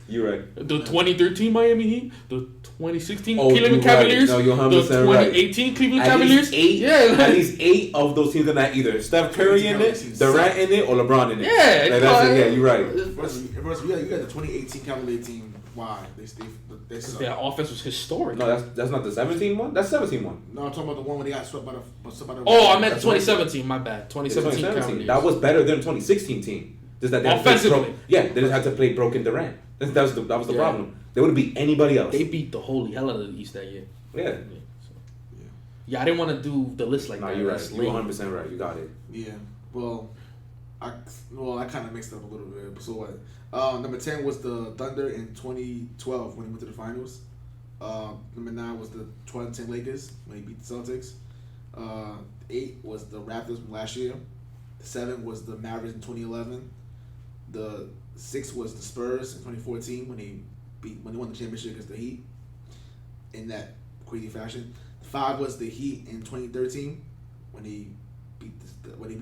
You're right. The 2013 Miami Heat, the 2016 Oh, Cleveland you're right. Cavaliers, No, you're the 100% 2018 Cleveland At Cavaliers. least eight. Yeah. At least 8 of those teams are not either Steph Curry in it, Durant in it, or LeBron in it. Yeah. Like, that's it. Yeah, you're right. First, you got the 2018 Cavalier team. Why? They suck. Their offense was historic. No, that's not the 17 one. That's 17 one. No, I'm talking about the one when they got swept by the. Oh, I meant That's 2017. My bad. 2017 Cavaliers. That was better than 2016 team. Just that they Offensively. they just had to play broken Durant. That was the problem. They wouldn't beat anybody else. They beat the holy hell out of the East that year. Yeah. Yeah, I didn't want to do the list like No, that. you're right. That's You're lame. 100% right. You got it. Yeah. Well, I kind of mixed up a little bit. So what? Number 10 was the Thunder in 2012 when he went to the finals. Number 9 was the 2010 Lakers when he beat the Celtics. 8 was the Raptors from last year. 7 was the Mavericks in 2011. The 6 was the Spurs in 2014 when they won the championship against the Heat in that crazy fashion. 5 was the Heat in 2013 when they beat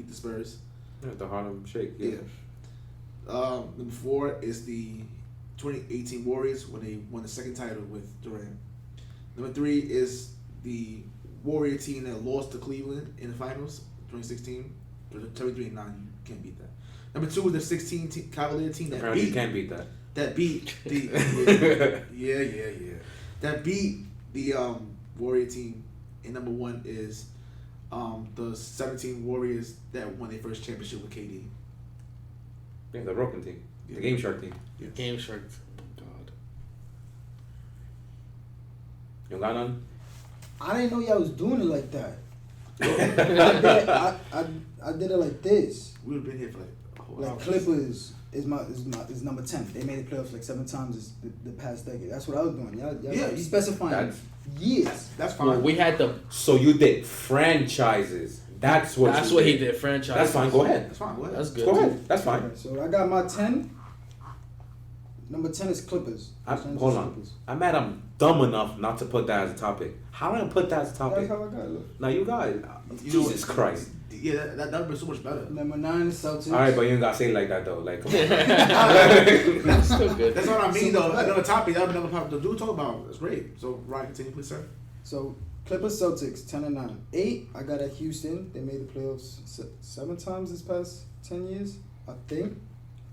the Spurs. Yeah, the Harlem Shake. Yeah. Number 4 is the 2018 Warriors when they won the second title with Durant. Number 3 is the Warrior team that lost to Cleveland in the finals, 2016. 73-9, you can't beat that. Number 2 is the 16 Cavalier team that Apparently you can't beat that. That beat the that beat the Warrior team. And number 1 is the 17 Warriors that won their first championship with KD. Yeah, the broken team. Yeah. The Game Shark team. Yeah. Game Shark. Oh, God. You got none? I didn't know y'all was doing it like that. I did it like this. We've been here for like a whole hour. Like Clippers is number 10. They made the playoffs like 7 times the past decade. That's what I was doing. Y'all Yeah, specifying years. That's fine. Well, we had the. So you did franchises. That's what He did. Franchise. That's fine. Go ahead. That's fine. Go ahead. That's good. Go ahead. That's fine. Okay, so I got my 10. Number 10 is Clippers. Hold on. I'm mad I'm dumb enough not to put that as a topic. How did I put that as a That's topic? how I got it. Look. Now you got it. You know Jesus what? Christ. Yeah, that would be so much better. Number 9 is Celtics. Alright, but you ain't gotta say it like that though. Like, come on. That's still good. That's what I mean, though. Another topic. That would be another topic to do talk about. That's great. So, Ryan, continue, please, sir. So Clippers, Celtics, 10-9. 8, I got at Houston. They made the playoffs 7 times this past 10 years, I think.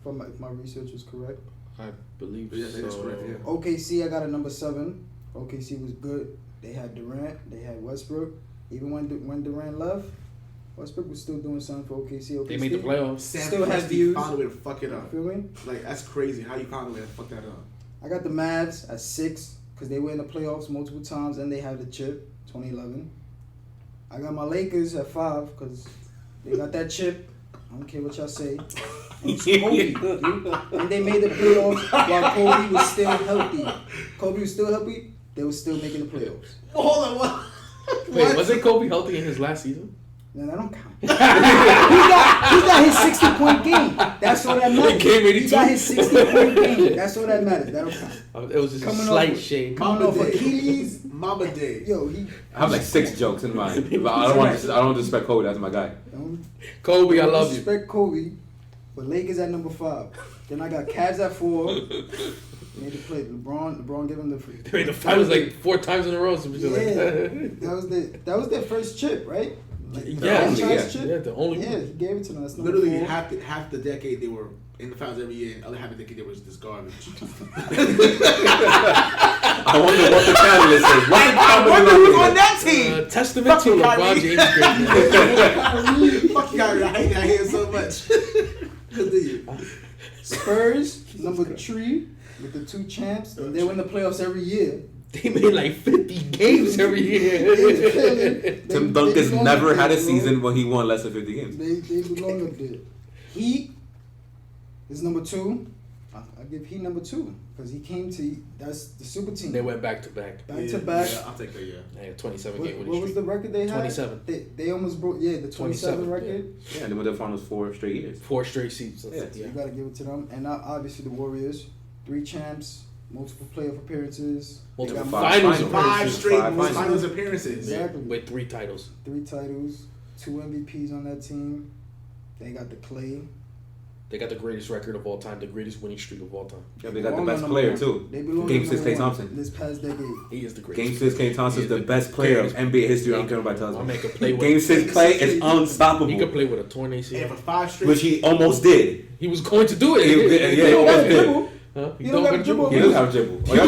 If my research is correct. I believe Yeah, that is so. correct, yeah. OKC, I got a number 7. OKC was good. They had Durant. They had Westbrook. Even when Durant left, Westbrook was still doing something for OKC. They made the playoffs. Sam Still has Presti views. found a way to fuck it up. Feel me? Like, that's crazy how you found a way to fuck that up. I got the Mavs at 6 because they were in the playoffs multiple times and they had the chip, 2011. I got my Lakers at 5 because they got that chip. I don't care what y'all say. And it's Kobe, dude. And they made the playoffs while Kobe was still healthy. Kobe was still healthy. They were still making the playoffs. Hold on, what? Wait, wasn't Kobe healthy in his last season? Man, that don't count. he got his 60-point game. That's all that matters. Game 82. He got his 60-point game. That's all that matters. That don't count. It was just Coming a slight off- shade. Coming off Day. Achilles. Mama Day. Yo, he. I have like 6 jokes in mind. But I don't disrespect Kobe. That's my guy. Don't Kobe, I love you. Respect Kobe, but Lakers at number 5. Then I got Cavs at 4. Made the play. LeBron gave him the. They made the finals like 4 times in a row. Some shit like that. that was their first chip, right? Like, Yeah, franchise chip? yeah, the only Yeah, one. he gave it to them. That's number Literally 4. half the decade they were in the finals every year, and the other half of the decade they was just garbage. I wonder what the catalyst is. What the I wonder who's on that team. Testament to Fucking LeBron Kyrie. James' greatness. Fuck Kyrie, I hate that here so much. Good to you. Spurs number 3 with the 2 champs, and they win the playoffs every year. They made like 50 games every year. Tim Duncan's belong never up had a there, bro. season when he won less than 50 games. They belong up there. Heat is number 2. I give Heat number 2 because he came to that's the super team. They went back to back. back to back. Yeah, I'll take that. Yeah. They had 27 What, game winning what was streak. the record they had? 27. They almost broke the 27 27, record. Yeah, and they went to the finals 4 straight years. 4 straight seasons. Yeah. So you gotta give it to them. And now obviously the Warriors, 3 champs, multiple playoff appearances. They Multiple got finals finals. 5 appearances. straight 5 finals. finals appearances. Exactly. With 3 titles. 3 titles, 2 MVPs on that team. They got the Clay. They got the greatest record of all time, the greatest winning streak of all time. Yeah, they got the best player too. Game 6 Klay Thompson. This past decade. He is the greatest. Game 6 Klay Thompson is the best player of NBA history. I don't care about tells me. With Game 6 Klay is unstoppable. He could play with a torn ACL. And for 5 straight. Which he almost did. He was going to do it. He almost did. Huh? He don't got a dribble. He doesn't have a dribble. He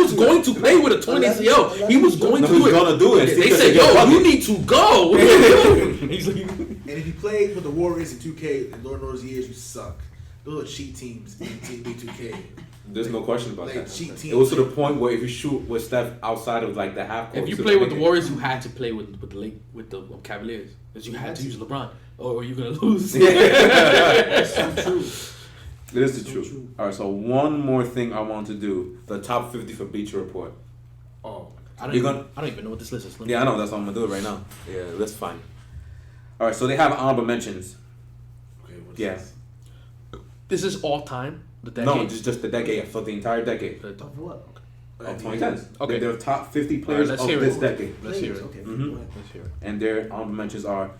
was going to play with a torn ACL. He was going to do it. He was going to do it. They said, yo, you need to go. He's like, and if you played with the Warriors in 2K in Lord knows years, you suck. Those are cheat teams in B2K. There's no question about that. Cheat teams. It was to the point where if you shoot with Steph outside of like the half court, if you play with the Warriors, you had to play with the Cavaliers because you had to use LeBron, or you're gonna lose. That's so true. It is the truth. All right, so one more thing I want to do: the top 50 for Bleacher Report. Oh, I don't even know what this list is. Yeah, I know. That's what I'm gonna do it right now. Yeah, that's fine. All right, so they have honorable mentions. okay. Yes. This is all time. The decade. No, just the decade for the entire decade Of what? of 2010s. Okay. They're the top 50 players let's of hear this it. decade. Let's hear it. Okay. Mhm. Go ahead. Let's hear it. And their honorable mentions are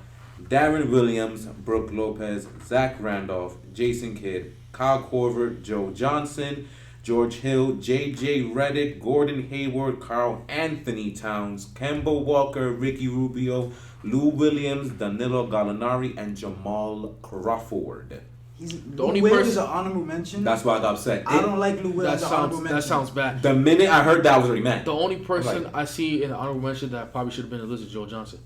Darren Williams, Brooke Lopez, Zach Randolph, Jason Kidd, Kyle Korver, Joe Johnson, George Hill, J.J. Redick, Gordon Hayward, Carl Anthony Towns, Kemba Walker, Ricky Rubio, Lou Williams, Danilo Gallinari, and Jamal Crawford. The only Lou Will person- is an honorable mention. That's why I got upset. I don't like Lou Will That as an honorable sounds mention. that sounds bad. The minute I heard that, I was already mad. The only person Like- I see in the honorable mention that probably should have been in the list is Joe Johnson.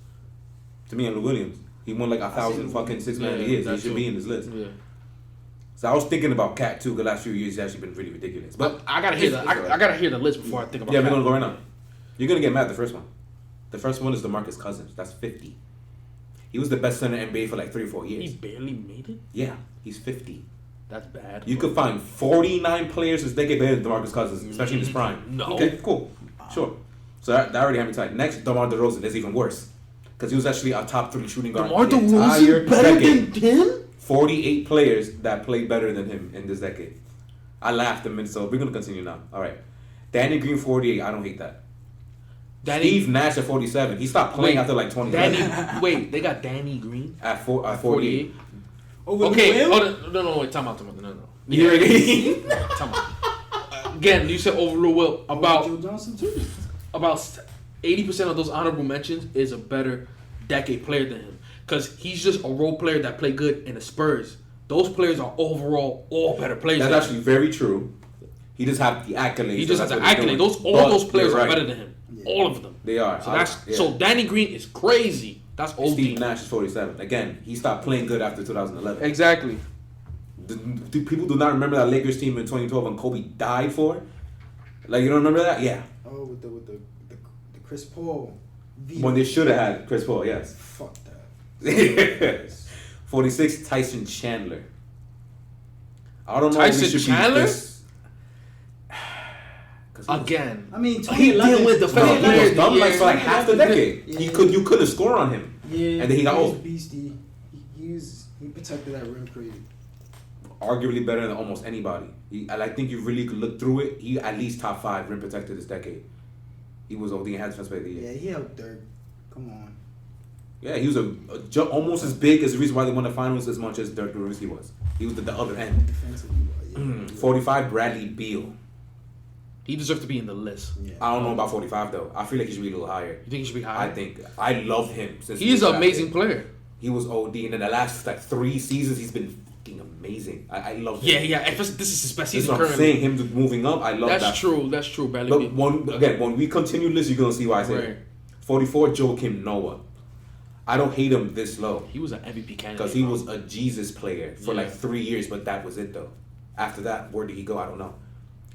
To me, and Lou Williams. He won like 1,000 fucking six-man Yeah, years. He that's should true. be in this list. Yeah. So I was thinking about Cat too, because the last few years he's actually been really ridiculous. But I gotta hear that. I gotta hear the list before I think about. yeah, we're Cat. gonna go right now. You're gonna get mad at the first one. The first one is DeMarcus Cousins. That's 50. He was the best center in NBA for like 3 or 4 He years. barely made it. Yeah, he's 50. That's bad. You could find 49 players this decade better than DeMarcus Cousins, especially in his prime. No. Okay, cool. Sure. So that already had me tight. Next, DeMar DeRozan is even worse. Because he was actually a top 3 shooting guard. DeMar the entire DeRozan better decade. than him? 48 players that played better than him in this decade. I laughed a minute, so we're going to continue now. All right. Danny Green, 48. I don't hate that. Steve Nash at 47. He stopped playing after like 20 minutes. Wait, they got Danny Green At 48. Over Okay, Lou Will? no, wait, time out. No. You hear it? Time out. Again, you said over Lou Will. Over About Joe Johnson too. 80% of those honorable mentions is a better decade player than him. Because he's just a role player that played good in the Spurs. Those players are overall all better players. That's than actually very true. He just have the accolades. He just so has the that's what they're accolade. doing. All But those players you're are right. better than him. Yeah. All of them. They are. So Yeah. Danny Green is crazy. That's OD. Steve Nash is 47. Again, he stopped playing good after 2011. Exactly. Do people do not remember that Lakers team in 2012 when Kobe died for? Like, you don't remember that? Yeah. Oh, with the Chris Paul. When they should have had Chris Paul, yes. Fuck that. 46, Tyson Chandler. I don't know Tyson if we should Chandler? Be this. 'Cause he was- Again. I mean, He 2011. deal with the No, federal he players. was dumb like for like Yeah. half the decade. Yeah. You couldn't score on him. Yeah, And then he got was old. beastie. He protected that rim crazy. Arguably better than almost anybody. I think you really could look through it. He at least top 5 rim protector this decade. He was OD and had defense player of the year. Yeah, he helped Dirk. Come on. Yeah, he was almost as big as the reason why they won the finals as much as Dirk Nowitzki was. He was the other end. Defensively, yeah. 45, Bradley Beal. He deserves to be in the list. Yeah. I don't know about 45 though. I feel like he should be a little higher. You think he should be I higher? think I love him since he He's was an amazing drafted. player. He was OD, and in the last like 3 seasons, he's been fucking amazing. I love him. Yeah. This is his best That's season what I'm currently. saying. Him moving up, I love that. That's true, Bradley But Beal. when we continue this, you're gonna see why I say Right. it. 44, Joakim Noah. I don't hate him this low He was an MVP candidate. because he bro. was a Jesus player for Yeah. like 3 years, but that was it though. After that, where did he go? I don't know.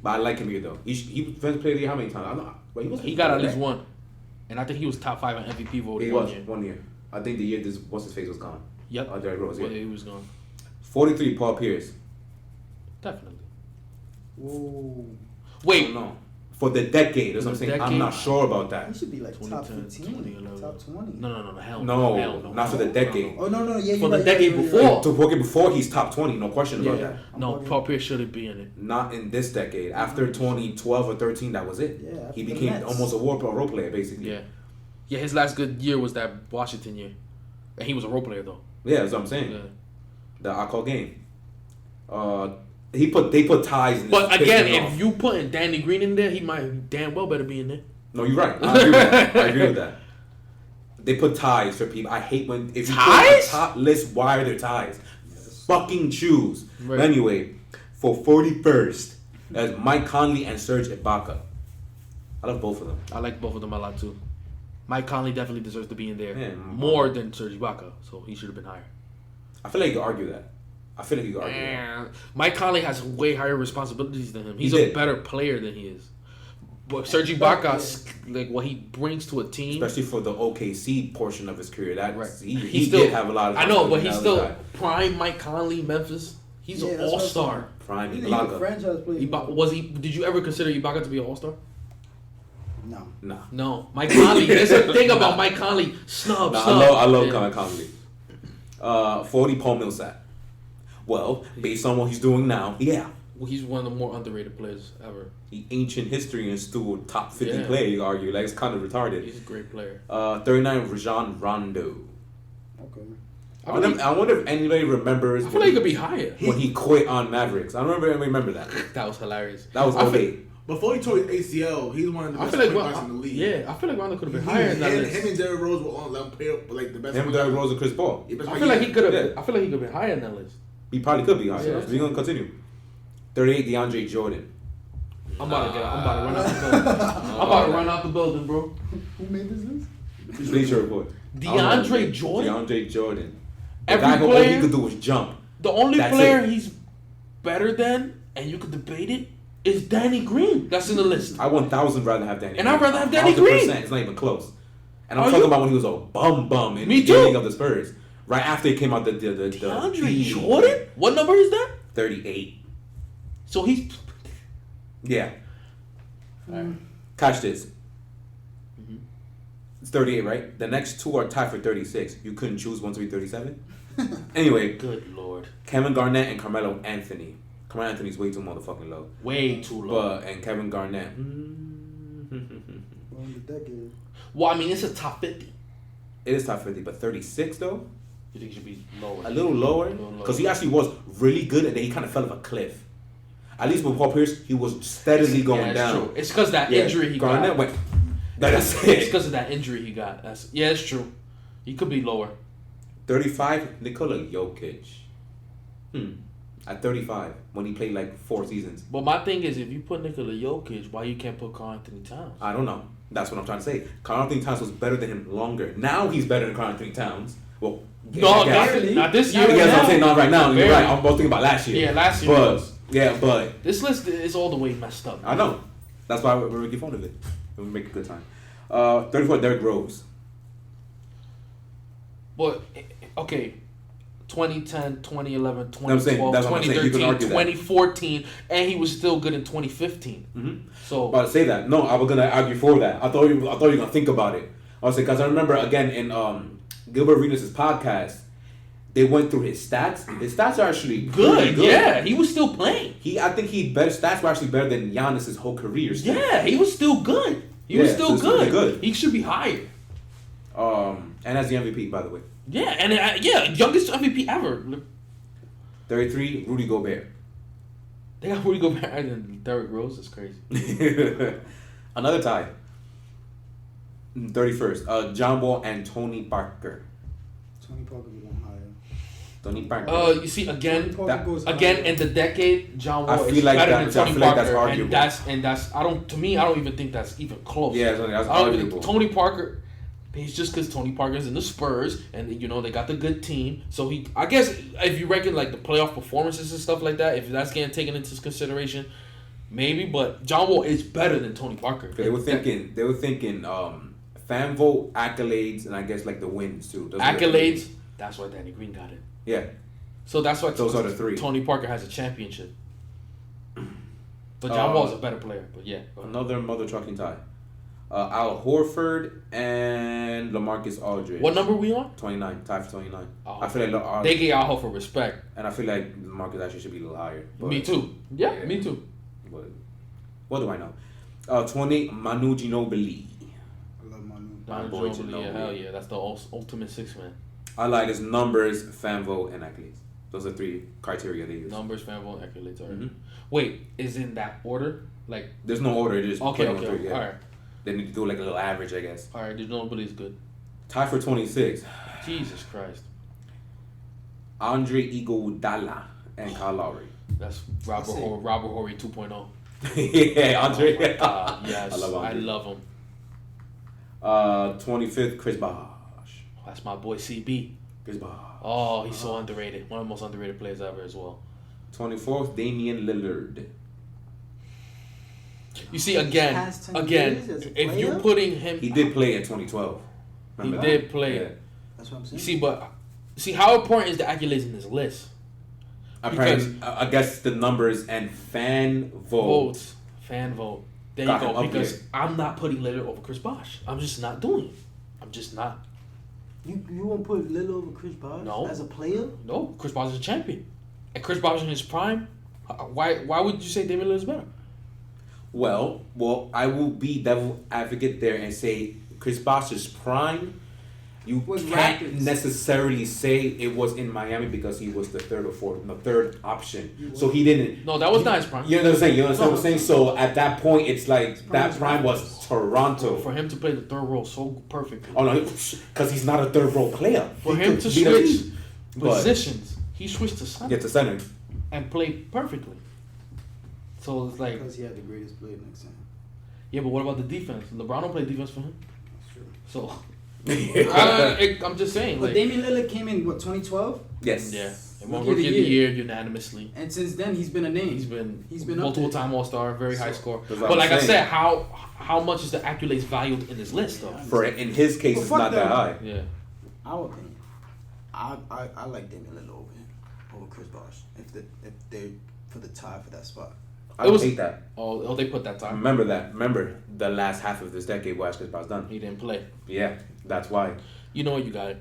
But I like him here though. He was defensive player of the year how many times? I'm not. Well, He got at least one. And I think he was top 5 in MVP voting. He was year. 1 year. I think the year this what's his face was gone. Yep. Derrick Rose. Well, Yeah. he was gone. 43, Paul Pierce. Definitely. Whoa. I Wait. don't know. For the decade, that's what I'm For the saying. I'm decade? not sure about He that. should be like top 2010, 15, 2011. top 20. No. Hell No, not for the decade. Oh, no, yeah. For you're the right, decade you're right, before. you're right. To work before he's top 20, no question about Yeah. that. No, I'm Paul Pierce shouldn't be in it. Not in this decade. After 2012 or 13, that was it. Yeah, after He the became Nets. almost a role player, basically. Yeah, his last good year was that Washington year. And he was a role player, though. Yeah, that's what I'm saying. Yeah. the I-Call game. They put ties in. But again, if you putting Danny Green in there, he might damn well better be in there. No, you're right. I agree with that. They put ties for people. I hate when if you ties? put a top list. Why are there ties? Yes. Fucking choose. Right. But anyway, for 41st, that's Mike Conley and Serge Ibaka. I love both of them. I like both of them a lot too. Mike Conley definitely deserves to be in there Yeah, more than Serge Ibaka, so he should have been higher. I feel like you could argue that. Mike Conley has way higher responsibilities than him. He's He a did. better player than he is. But Serge Ibaka, like what he brings to a team, Especially for the OKC portion of his career. That Right. he still did have a lot of. I know, but he's responsibility. still prime Mike Conley, Memphis. He's Yeah, an that's what I'm all-star. Prime He's a Ibaka. franchise player. Did you ever consider Ibaka to be an all-star? No. Nah. No. Mike Conley. There's a thing about Mike Conley. Snub. I love Yeah. Conley. 40 Paul Millsap. Well, based on what he's doing now, yeah. Well, he's one of the more underrated players ever. The ancient history and still top 50 Yeah. player, you argue. Like, it's kind of retarded. He's a great player. 39, Rajon Rondo. Okay. I wonder if anybody remembers I feel like he could be higher. when he quit on Mavericks. I don't remember that. That was hilarious. That was I feel- 08. Before he tore his ACL, he's one of the I best feel like point guards in the league. yeah, I feel like Rondo could have been higher in that list. Him and Derrick Rose were on like the best. Him, point Derrick guards. Rose, and Chris Paul. Yeah, best I point feel like he guard. could have. Yeah. I feel like he could have been higher in that list. He probably could be higher. Yeah. So we're going to continue. 38, DeAndre Jordan. I'm about to run out the building. I'm about to run out the building, bro. Who made this list? Bleacher Report. DeAndre Jordan. DeAndre Jordan. The Every guy who all player- he could do was jump. The only That's player it. he's better than, and you could debate it, is Danny Green. That's in the list. I 1,000 rather have Danny. And Green. I'd rather have Danny 100%. Green. It's not even close. And I'm Are talking you? about when he was a bum in Me the beginning too. of the Spurs. Right after he came out the DeAndre Jordan. What number is that? 38. So he's. Yeah. Catch this. Mm-hmm. It's 38, right? The next two are tied for 36. You couldn't choose one to be 37? Anyway, Good lord. Kevin Garnett and Carmelo Anthony. Carmelo Anthony's way too motherfucking low. Way too low. And Kevin Garnett. Well, in the decade. Well, I mean, it's a top 50. It is top 50, but 36 though? You think he should be lower? A little lower? little lower. Because he actually was really good and then he kind of fell off a cliff. At least with Paul Pierce, he was steadily going it's down. True. It's because that Yeah, injury he Garnett got. went. That's It's it. because of that injury he got. It's true. He could be lower. 35, Nikola Jokic. At 35, when he played like 4 seasons. But my thing is, if you put Nikola Jokic, why you can't put Karl Anthony Towns? I don't know. That's what I'm trying to say. Karl Anthony Towns was better than him longer. Now he's better than Karl Anthony Towns. Well, No, I guess. not this year. Yeah, that's what I'm saying. Not right now. You're Barely. right. I'm both thinking about last year. Yeah, last year But, was. yeah, but This list is all the way messed up. I know. That's why we're making fun of it. We make a good time. 34, Derrick Rose. But, okay, 2010, 2011, I'm saying, 2012, that's what I'm saying. You can 2013, argue that. 2014, and he was still good in 2015. Mm-hmm. So, About to say that. No, I was gonna argue for that. I thought you were gonna think about it. I was saying because I remember again in Gilbert Arenas' podcast, they went through his stats. His stats are actually pretty good, yeah. He was still playing. I think stats were actually better than Giannis' whole career. Still. Yeah, he was still good. He was Yeah, still so it's pretty good. good. He should be higher. And as the MVP, by the way. Yeah, and youngest MVP ever. 33, Rudy Gobert. They got Rudy Gobert and Derrick Rose. It's crazy. Another tie. 31st, John Wall and Tony Parker. Tony Parker was going higher. Tony Parker. You see again, Tony Parker goes again higher. in the decade, John I Wall feel is like better that- than I Tony feel like that's Parker, arguable. and that's I don't even think that's even close. Yeah, that's I don't even arguable. think Tony Parker. It's just because Tony Parker's in the Spurs, and they got the good team. So I guess if you reckon like the playoff performances and stuff like that, if that's getting taken into consideration, maybe. But John Wall is better than Tony Parker. They were thinking fan vote, accolades, and I guess like the wins too. Those are the Accolades. three. That's why Danny Green got it. Yeah. So that's why Those are the three. Tony Parker has a championship. But John Wall is a better player. But yeah. go ahead. Another mother trucking tie. Al Horford and LaMarcus Aldridge. What number we on? 29. Tie for 29. Oh. I feel like They gave Al Horford respect. and I feel like LaMarcus actually should be a little higher. But, Me too. Yeah, Yeah. me too. But what do I know? 28, Manu Ginobili. I love Manu. My Don boy Ginobili, Ginobili. hell yeah, that's the ultimate six man. I like his numbers, fan vote, and accolades. Those are 3 criteria they use. Numbers, fan vote, accolades. All right. Mhm. Wait, is in that order? Like, There's no order. They just okay, put them on okay, 3. Yeah. all right, They need to do like a little average, I guess. all right. There's nobody's good. Tie for 26. Jesus Christ, Andre Iguodala and Kyle Lowry. that's Robert That's it. Robert Horry 2.0. Yeah, Andre. Oh my God, yes, I love Andre. I love him. 25th, Chris Bosh. That's my boy CB. Chris Bosh. Oh, he's so underrated. One of the most underrated players ever as well. 24th, Damian Lillard. You see, again, Past 10 years as a if you're player? putting him, He did play in 2012. he Remember did that? play. Yeah. That's what I'm You saying. see, how important is the accolades in this list? Apparently, I guess the numbers and fan Votes, fan vote. There Got you him go. up Because there. I'm not putting Lillard over Chris Bosh. I'm just not doing it. I'm just not. You won't put Lillard over Chris Bosh No. as a player? No, Chris Bosh is a champion, and Chris Bosh in his prime. Why would you say Damian Lillard is better? Well, I will be devil advocate there and say Chris Bosh's prime. You Was can't Raptors. necessarily say it was in Miami because he was the third option. So he didn't. No, that was not his prime. You know what I'm saying? You understand what I'm saying? So at that point, it's like prime that was prime was Toronto. For him to play the third role so perfectly. Oh no, because he's not a third role player. For He him could to be the switch lead, but positions, he switched to center get to center. and played perfectly. So it's like, Because he had the greatest player next to him. yeah, but what about the defense? LeBron don't play defense for him. That's true. So yes. I'm just saying, But like, Damian Lillard came in, what, 2012? yeah, and won Rookie Rookie of the Year unanimously. And since then, he's been a name. He's been up multiple there. time All Star, very high So, score. that's what But I'm like I saying. said, how much is the accolades valued in this list though? For in his case, Well, it's fuck not that them. high. Yeah. Our opinion. I like Damian Lillard over him, over Chris Bosh. If they're for the tie for that spot. I It was- hate that. Oh, they put that time. Remember that. Remember the last half of this decade. Watch Chris Bosh done. He didn't play. Yeah, that's why. You know what? You got it.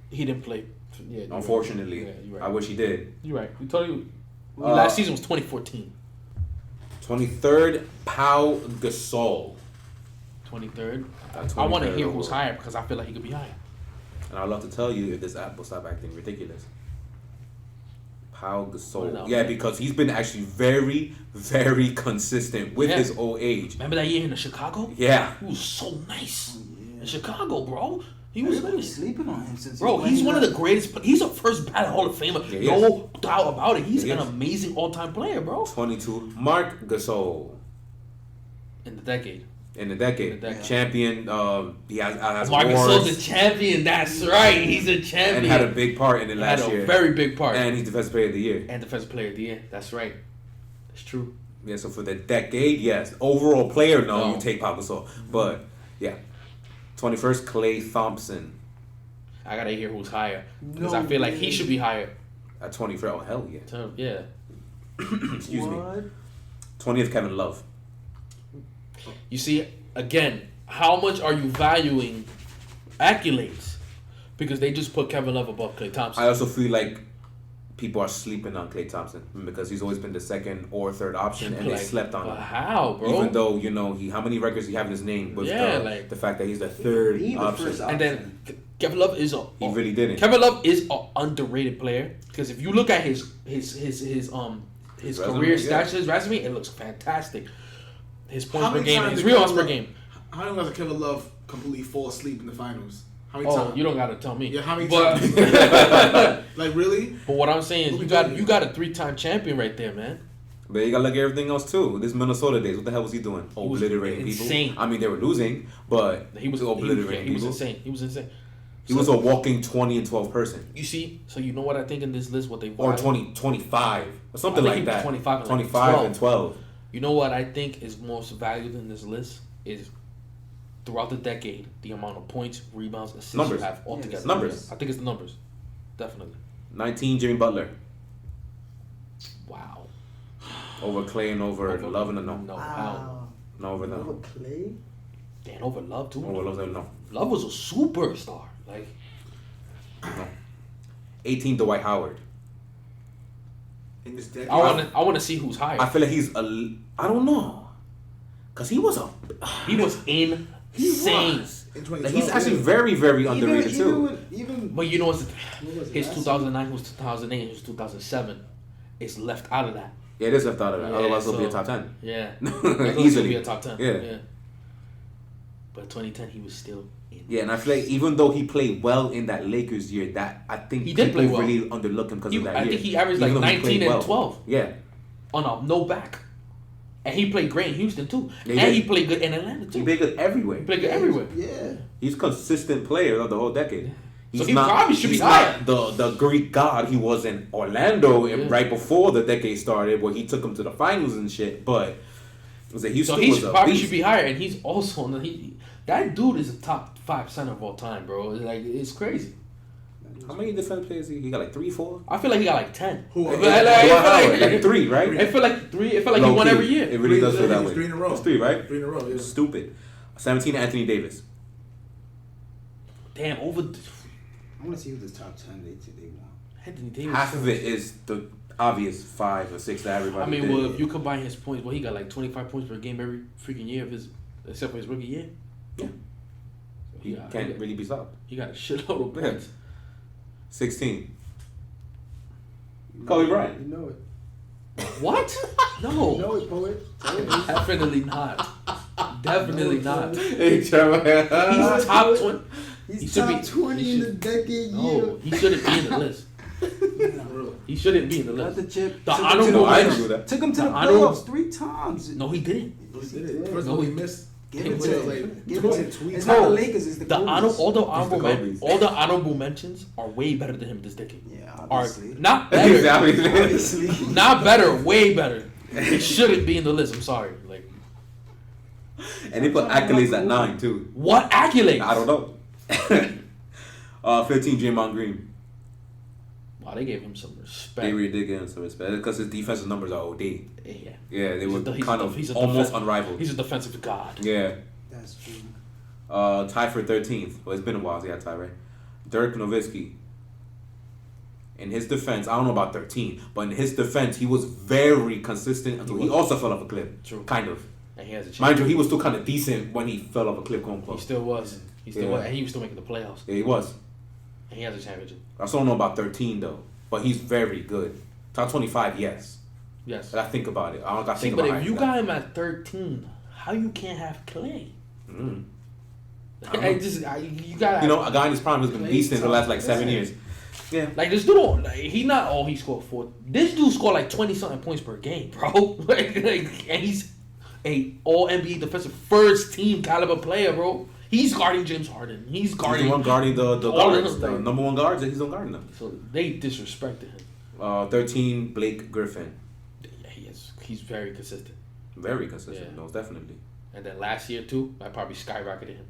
He didn't play. Yeah. you're Unfortunately, right. Yeah, you're I right. wish he did. You're right. We told you. Uh, Last season was 2014. 23rd, Pau Gasol. 23rd. At I want to 23rd hear who's overall. higher because I feel like he could be higher. And I'd love to tell you if this app will stop acting ridiculous. Pau Put it Gasol. out Yeah, there. because he's been actually very, very consistent with Yeah. his old age. Remember that year in Chicago? Yeah. He was so nice Yeah. in Chicago, bro. He was Everybody's nice. sleeping on him since. Bro, he's one of the greatest. He's a first ballot Hall of Famer. Yeah, he No doubt about it. He's He an is. amazing all-time player, bro. 22, Mark Gasol. In the decade. In the decade. In the decade. Champion. He has Marcus awards Gasol's a champion. That's right. He's a champion. and had a big part in it Had last a year. very big part. And he's Defensive Player of the Year. And defensive player of the year. That's right. It's true. Yeah, so for the decade, yes. Overall player, no, No. you take Pau Gasol. But, yeah. 21st, Klay Thompson. I gotta hear who's higher because No I feel like he way. should be higher. At 23rd, oh, hell yeah. Yeah. Excuse me. What? 20th, Kevin Love. You see, again, how much are you valuing accolades? Because they just put Kevin Love above Klay Thompson. I also feel like people are sleeping on Klay Thompson because he's always been the second or third option, and they Like, slept on but him. how, bro? Even though how many records he have in his name with Yeah, the, like- the fact that he's the third Be the option. first and then Kevin Love is a. He really didn't. Kevin Love is an underrated player because if you look at his resume, career yeah. stats, his resume, it looks fantastic. His How points per many game, times his did rebounds Kevin per Love- game. How many times did Kevin Love completely fall asleep in the finals? How many Oh, times? you don't gotta tell me. Yeah, how many but, times? Like really? but what I'm saying is, What you we got doing? you got a 3-time champion right there, man. But you gotta look at everything else too. This Minnesota days, what the hell was he doing? was Obliterating insane. people. I mean, they were losing, but He was obliterating he was people. insane. He was insane. He was a walking 20 and 12 person. You see, so you know what I think in this list, what they Or value? 20, 25. Or something I like think he was that. 25 and 25 and 12. You know what I think is most valued in this list is throughout the decade the amount of points, rebounds, assists Numbers. you have altogether. Numbers. I think it's the numbers, definitely. 19, Jimmy Butler. Wow. Over Clay and over Love and a no. No, hell Wow. No, over Over no. Clay? Dan over Love too. Over Love and no. Love was a superstar. Like No. 18, Dwight Howard. In this decade. I want to see who's higher. I feel like I don't know. Because he was he was insane. In 2012, Like, he's actually very, very underrated too. But you know what's was it, his last 2009 was 2008, his 2007 is left out of that. Yeah, it is left out of that. Yeah, Otherwise, it'll be a so- top 10. Yeah, Easily. be a top 10. Yeah. But 2010 he was still in. Yeah, and I feel like even though he played well in that Lakers year, that I think He did people play well. really underlook him because of that I year. think he averaged Even like though he 19 played and 12 Yeah, on a no back. And he played great in Houston too. Yeah, he and did. he played good in Atlanta too. he played good everywhere. He played good everywhere. Yeah. He's a consistent player of the whole decade. So he probably should be he's higher. not the Greek god he was in Orlando and right before the decade started, where he took him to the finals and shit. But it was a Houston So he was a probably beast. should be higher. And he's also on the, that dude is a top 5 center of all time, bro. It's crazy. How many defense players he got? Like 3, 4? I feel like he got like 10. Who? I feel Dwight Like 3, right? I feel like 3. I feel like Low he won key. every year. It really does feel that way. 3 in a row. It's 3, right? 3 in a row. Yeah. Stupid. 17, Anthony Davis. Damn, over I want to see who this top 10 they want. Anthony Davis. Half of it is the obvious 5 or 6 that everybody I mean, did. well, if you combine his points, he got like 25 points per game every freaking year of his, except for his rookie year. Yeah. So He can't really be stopped. He got a shitload of Yeah. points. 16. Kobe Bryant. You know it. What? No. You know it, poet. Definitely not. Definitely not. Hey, Trevor. He's top 20. He's He should top be- 20 he in should- the decade No, he shouldn't be in the list. He shouldn't be in the Got the list. chip. The Took him to honorable the I mention- agree with that. Took him to The the honorable- playoffs 3 times. No, he didn't. He did it. Yeah. First of all, he missed. Give He it was to like him. Give it to him. tweet It's time. not the Lakers, it's the The Kobe's. all the Kobe's. honorable mentions are way better than him this decade. Yeah, Are obviously. not better. Obviously. Not better, way better. It shouldn't be in the list. I'm sorry. Like, And they put accolades at 9, too. what accolades? I don't know. 15, Draymond Green. Wow, they gave him some respect. They really did give him some respect because his defensive numbers are OD. Yeah. Yeah, they were He's kind a- of he's a almost defen- unrivaled. He's a defensive god. Yeah. That's true. Tied for 13th. Well, it's been a while, so yeah, tie, right? Dirk Nowitzki. In his defense, I don't know about 13, but in his defense, he was very consistent until he also fell off a cliff. True. Kind of. And he has a chance. Mind you, he was still kind of decent when he fell off a cliff going He close. still was. He still Yeah. was. And he was still making the playoffs. Yeah, he was. And he has a championship. I still don't know about 13, though. But he's very good. Top 25, yes. Yes. But I think about it. I don't got to See, think but about if you that. got him at 13, how you can't have Clay? Mm. You gotta. You know, a guy in his prime has been Clay decent for the last like Thompson. 7 years. Yeah. Like this dude, don't, like, he not all he scored 4. This dude scored like 20 something points per game, bro. And he's a All NBA defensive first team caliber player, bro. He's guarding James Harden. He's He's guarding. the one guarding the all of guards, them. the number 1 guards, and he's not guarding them. So they disrespected him. 13, Blake Griffin. Yeah, he's very consistent. Very consistent, Yeah. most definitely. And then last year too, I probably skyrocketed him.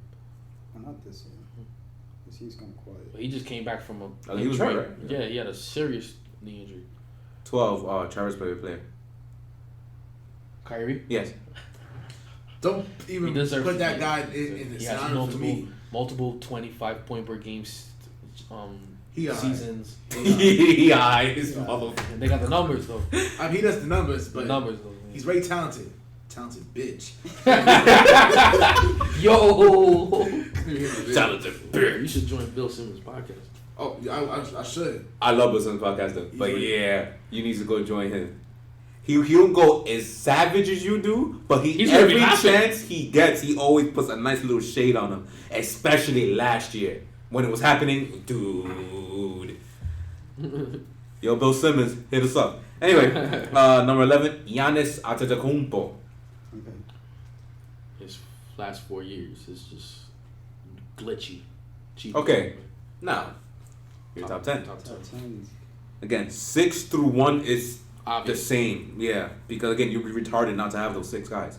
Well, not this year. This year's kind of quiet. But he just came back from a. Oh, he was injury. hurt, right? Yeah, he had a serious knee injury. 12, Travis player. Kyrie. Yes. Don't even He deserves put to that be- guy in the He has sound for me. multiple 25 point per game He alright. seasons. Yeah, his mother. And they got the numbers though. I mean, he does the numbers, The but numbers though. he's very talented. Talented bitch. Yo. Talented bitch. You should join Bill Simmons' podcast. Oh, yeah, I should. I love listening to podcast though, but yeah, you need to go join him. He don't go as savage as you do, but He's gonna be every laughing. chance he gets, he always puts a nice little shade on him. Especially last year when it was happening, dude. Yo, Bill Simmons, hit us up. Anyway, number 11, Giannis Antetokounmpo. Okay. His last 4 years is just glitchy. Cheap. Okay, now your top 10. Top 10. Top 10. Again, 6 through 1 is Obvious. the same. Yeah, because again, you'd be retarded not to have those 6 guys.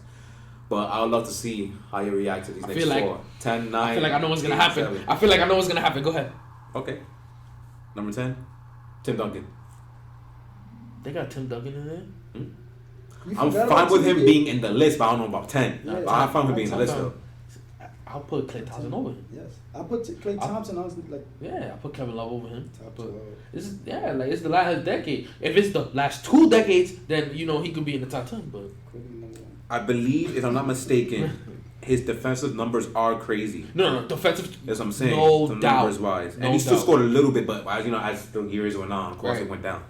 But I would love to see how you react to these I next feel like- 4. 10, 9. I feel like I know what's gonna 8, happen. 7. I feel like I know what's gonna happen. Go ahead. Okay. Number 10, Tim Duncan. They got Tim Duncan in there. You I'm forgot fine about with him TBD? being in the list, but I don't know about 10. Yeah, But I'm fine with being in the list top though. I'll put Klay Thompson over him. Yes. I put Klay Thompson on like Yeah, I put Kevin Love over him. I top put, 12. this is like it's the last decade. If it's the last 2 decades, then he could be in the top 10. But Kobe number 1. I believe, if I'm not mistaken, his defensive numbers are crazy. No, defensive. That's what I'm saying. No doubt. Numbers wise, and No he still doubt. scored a little bit, but as you know, as the years went on, of course Right. it went down.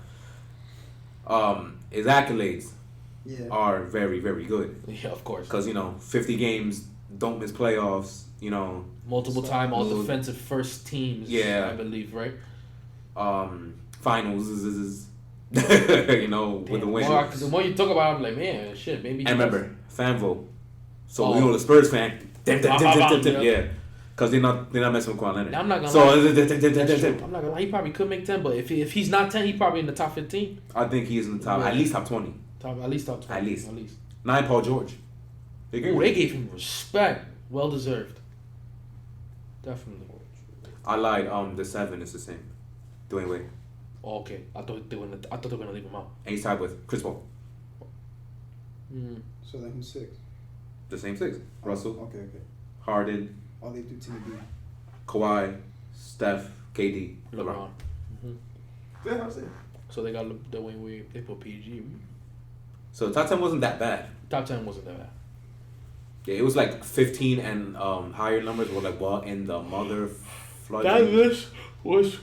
His accolades Yeah. are very, very good Yeah, of course. because 50 games, don't miss playoffs. Multiple time all Little- defensive first teams. Yeah. I believe, right? Finals with the win. Because the more you talk about it, I'm like, man, shit, maybe. And remember, fan vote. So Oh. the Spurs fan, Yeah. yeah, because they're not messing with Kawhi Leonard. I'm not gonna So lie. That's true. I'm not gonna lie. He probably could make 10, but if he's not 10, he's probably in the top 15. I think he's in the top, Yeah. at least top 20. At least top 20. At least. At least. 9, Paul George. Ooh, they gave him respect. Well deserved. Definitely. I lied. The 7 is the same. Dwayne Wade. Oh, okay. I thought they were gonna leave him out. And he's tied with Chris Paul. So then who's 6? The same 6. Russell, Okay. Harden, All they do Team B. Kawhi, Steph, KD, LeBron. LeBron. Yeah, I'm saying. So they got the way they put PG. So the top 10 wasn't that bad. Top 10 wasn't that bad. Yeah, it was like 15 and higher numbers were like what in the mother flood. That list was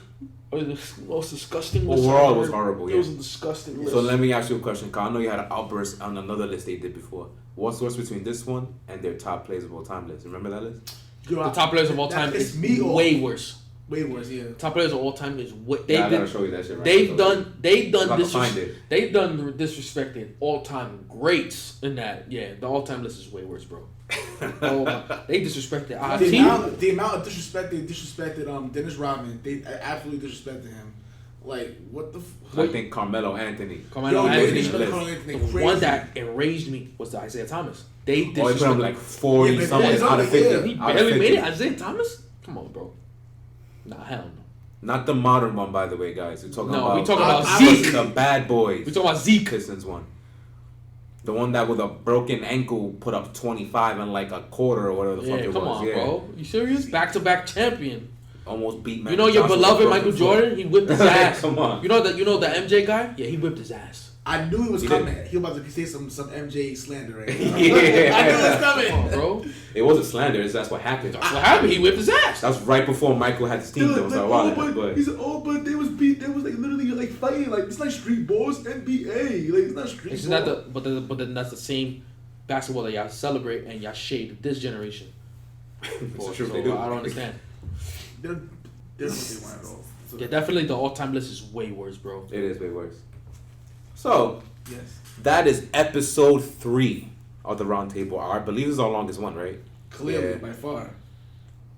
the most disgusting list. Overall, I've it was heard. horrible. It Yeah. was a disgusting list. So let me ask you a question, cause I know you had an outburst on another list they did before. What's the difference between this one and their top players of all time list? Remember that list? Yo, the top players of all that time pissed is me off. way worse. Way worse, yeah. Top players of all time is way. I gotta show you that shit. Right They've now. done About to find it. They've done disrespecting all time greats in that. Yeah, the all time list is way worse, bro. Oh my, they disrespected our The team. amount of disrespect they disrespected Dennis Rodman. They absolutely disrespected him. Like what the? I think Carmelo Anthony. Carmelo Yo, Anthony. they Anthony. Carmelo Anthony The crazy. one that enraged me was the Isaiah Thomas. They Oh, he put him disrespected. like 40 Yeah, but something he's out of only- 50. yeah. He Out of barely 50. made it. Isaiah Thomas? Come on, bro. Nah, hell no. Not the modern one, by the way, guys. We're talking No, about. we talking about I Zeke. The bad boys. We talking about Zeke. Pistons one. The one that with a broken ankle put up 25 in like a quarter or whatever the fuck Yeah, it come was. on, Yeah. bro. You serious? Back-to-back champion. Almost beat Magic You know your Johnson with beloved a broken Michael foot. Jordan? He whipped his ass. Come on. You know the MJ guy? Yeah, he whipped his ass. I knew he was He coming. did. He was about to say some MJ slander. Right? Yeah. I knew it was coming. Come on, bro. It wasn't slander. That's what happened. That's what happened. He whipped his ass. That's right before Michael had his team. That was a while ago, but he said, but they was beat. They was like literally like fighting. Like it's not street balls, NBA. Like it's not street. It's ball. not but then that's the same basketball that y'all celebrate and y'all shade this generation. It's For. true, So they do. I don't understand. They're not what they want at all. So, Yeah, definitely the all-time list is way worse, bro. it is way worse. So yes. that is episode 3 of the Round Table. I believe it's our longest one, right? Clearly, Yeah. by far.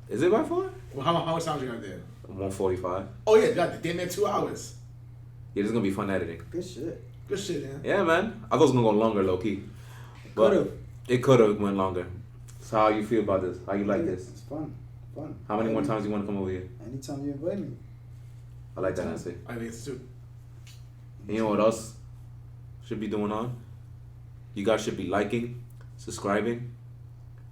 Is it by far? Well, how much time you got there? 145. Oh yeah, got damn near 2 hours. Yeah, this is gonna be fun editing. Good shit. Good shit, man. Yeah, man. I thought it was gonna go longer, low key. But Could've. it could have went longer. So how you feel about this? How you like this? It's fun. How many more times you want to come over here? Anytime you invite me. I like that answer. I think it's 2. And you know what else should be doing on? You guys should be liking, subscribing,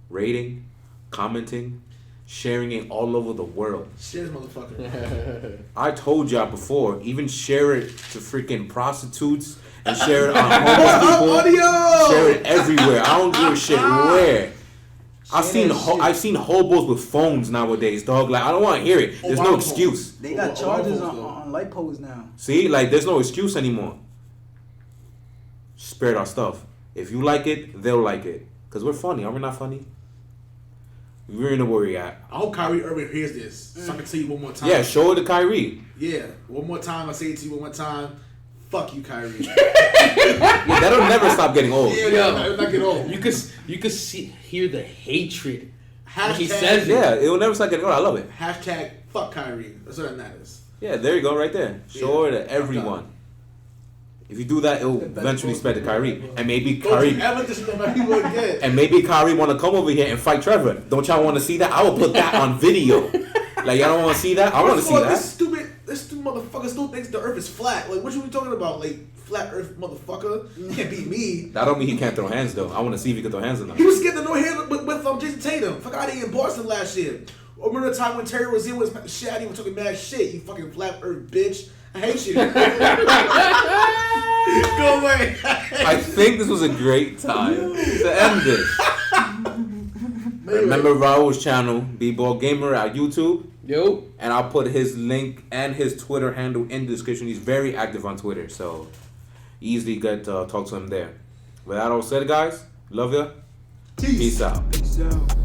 rating, commenting, sharing it all over the world. Shit, this motherfucker. I told y'all before, even share it to freaking prostitutes and share it on homeless people. Audio. Share it everywhere. I don't give a shit where. I've Share seen that shit. I've seen hobos with phones nowadays, dog. Like I don't want to hear it. There's no excuse. They got Oh, charges oh, oh, on light poles now. See, like there's no excuse anymore. Spread our stuff. If you like it, they'll like it. Cause we're funny. Are we not funny? We're in the where we at. I hope Kyrie Irving hears this, so I can tell you one more time. Yeah, show it to Kyrie. Yeah, one more time. I say it to you one more time. Fuck you, Kyrie. Yeah, that'll never stop getting old. Yeah, Yo. not get old. You could hear the hatred when he Hashtag, says it. Yeah, it will never stop getting old. I love it. hashtag fuck Kyrie. That's what that matters. Yeah, there you go, right there. Show Yeah. it to everyone. If you do that, it'll eventually spread to Kyrie, and maybe Don't Kyrie. you ever disrespect my people again. And maybe Kyrie want to come over here and fight Trevor. Don't y'all want to see that? I will put that on video. Like y'all don't want to see that? I want to First see of all, that. This stupid motherfucker still thinks the Earth is flat. Like, what you talking about? Like, flat Earth, motherfucker. You can't beat me. That don't mean he can't throw hands though. I want to see if he can throw hands or not. He was getting no hand with Jason Tatum. Fuck out of here in Boston last year. Or remember the time when Terry was in with his shit? He was talking mad shit. You fucking flat Earth bitch. I hate you. Go away. I think this was a great time to end this. Remember Raul's channel, B-Ball Gamer at YouTube. Yo. And I'll put his link and his Twitter handle in the description. He's very active on Twitter, so easily get talk to him there. With that all said, guys, love ya. Peace out. Peace out.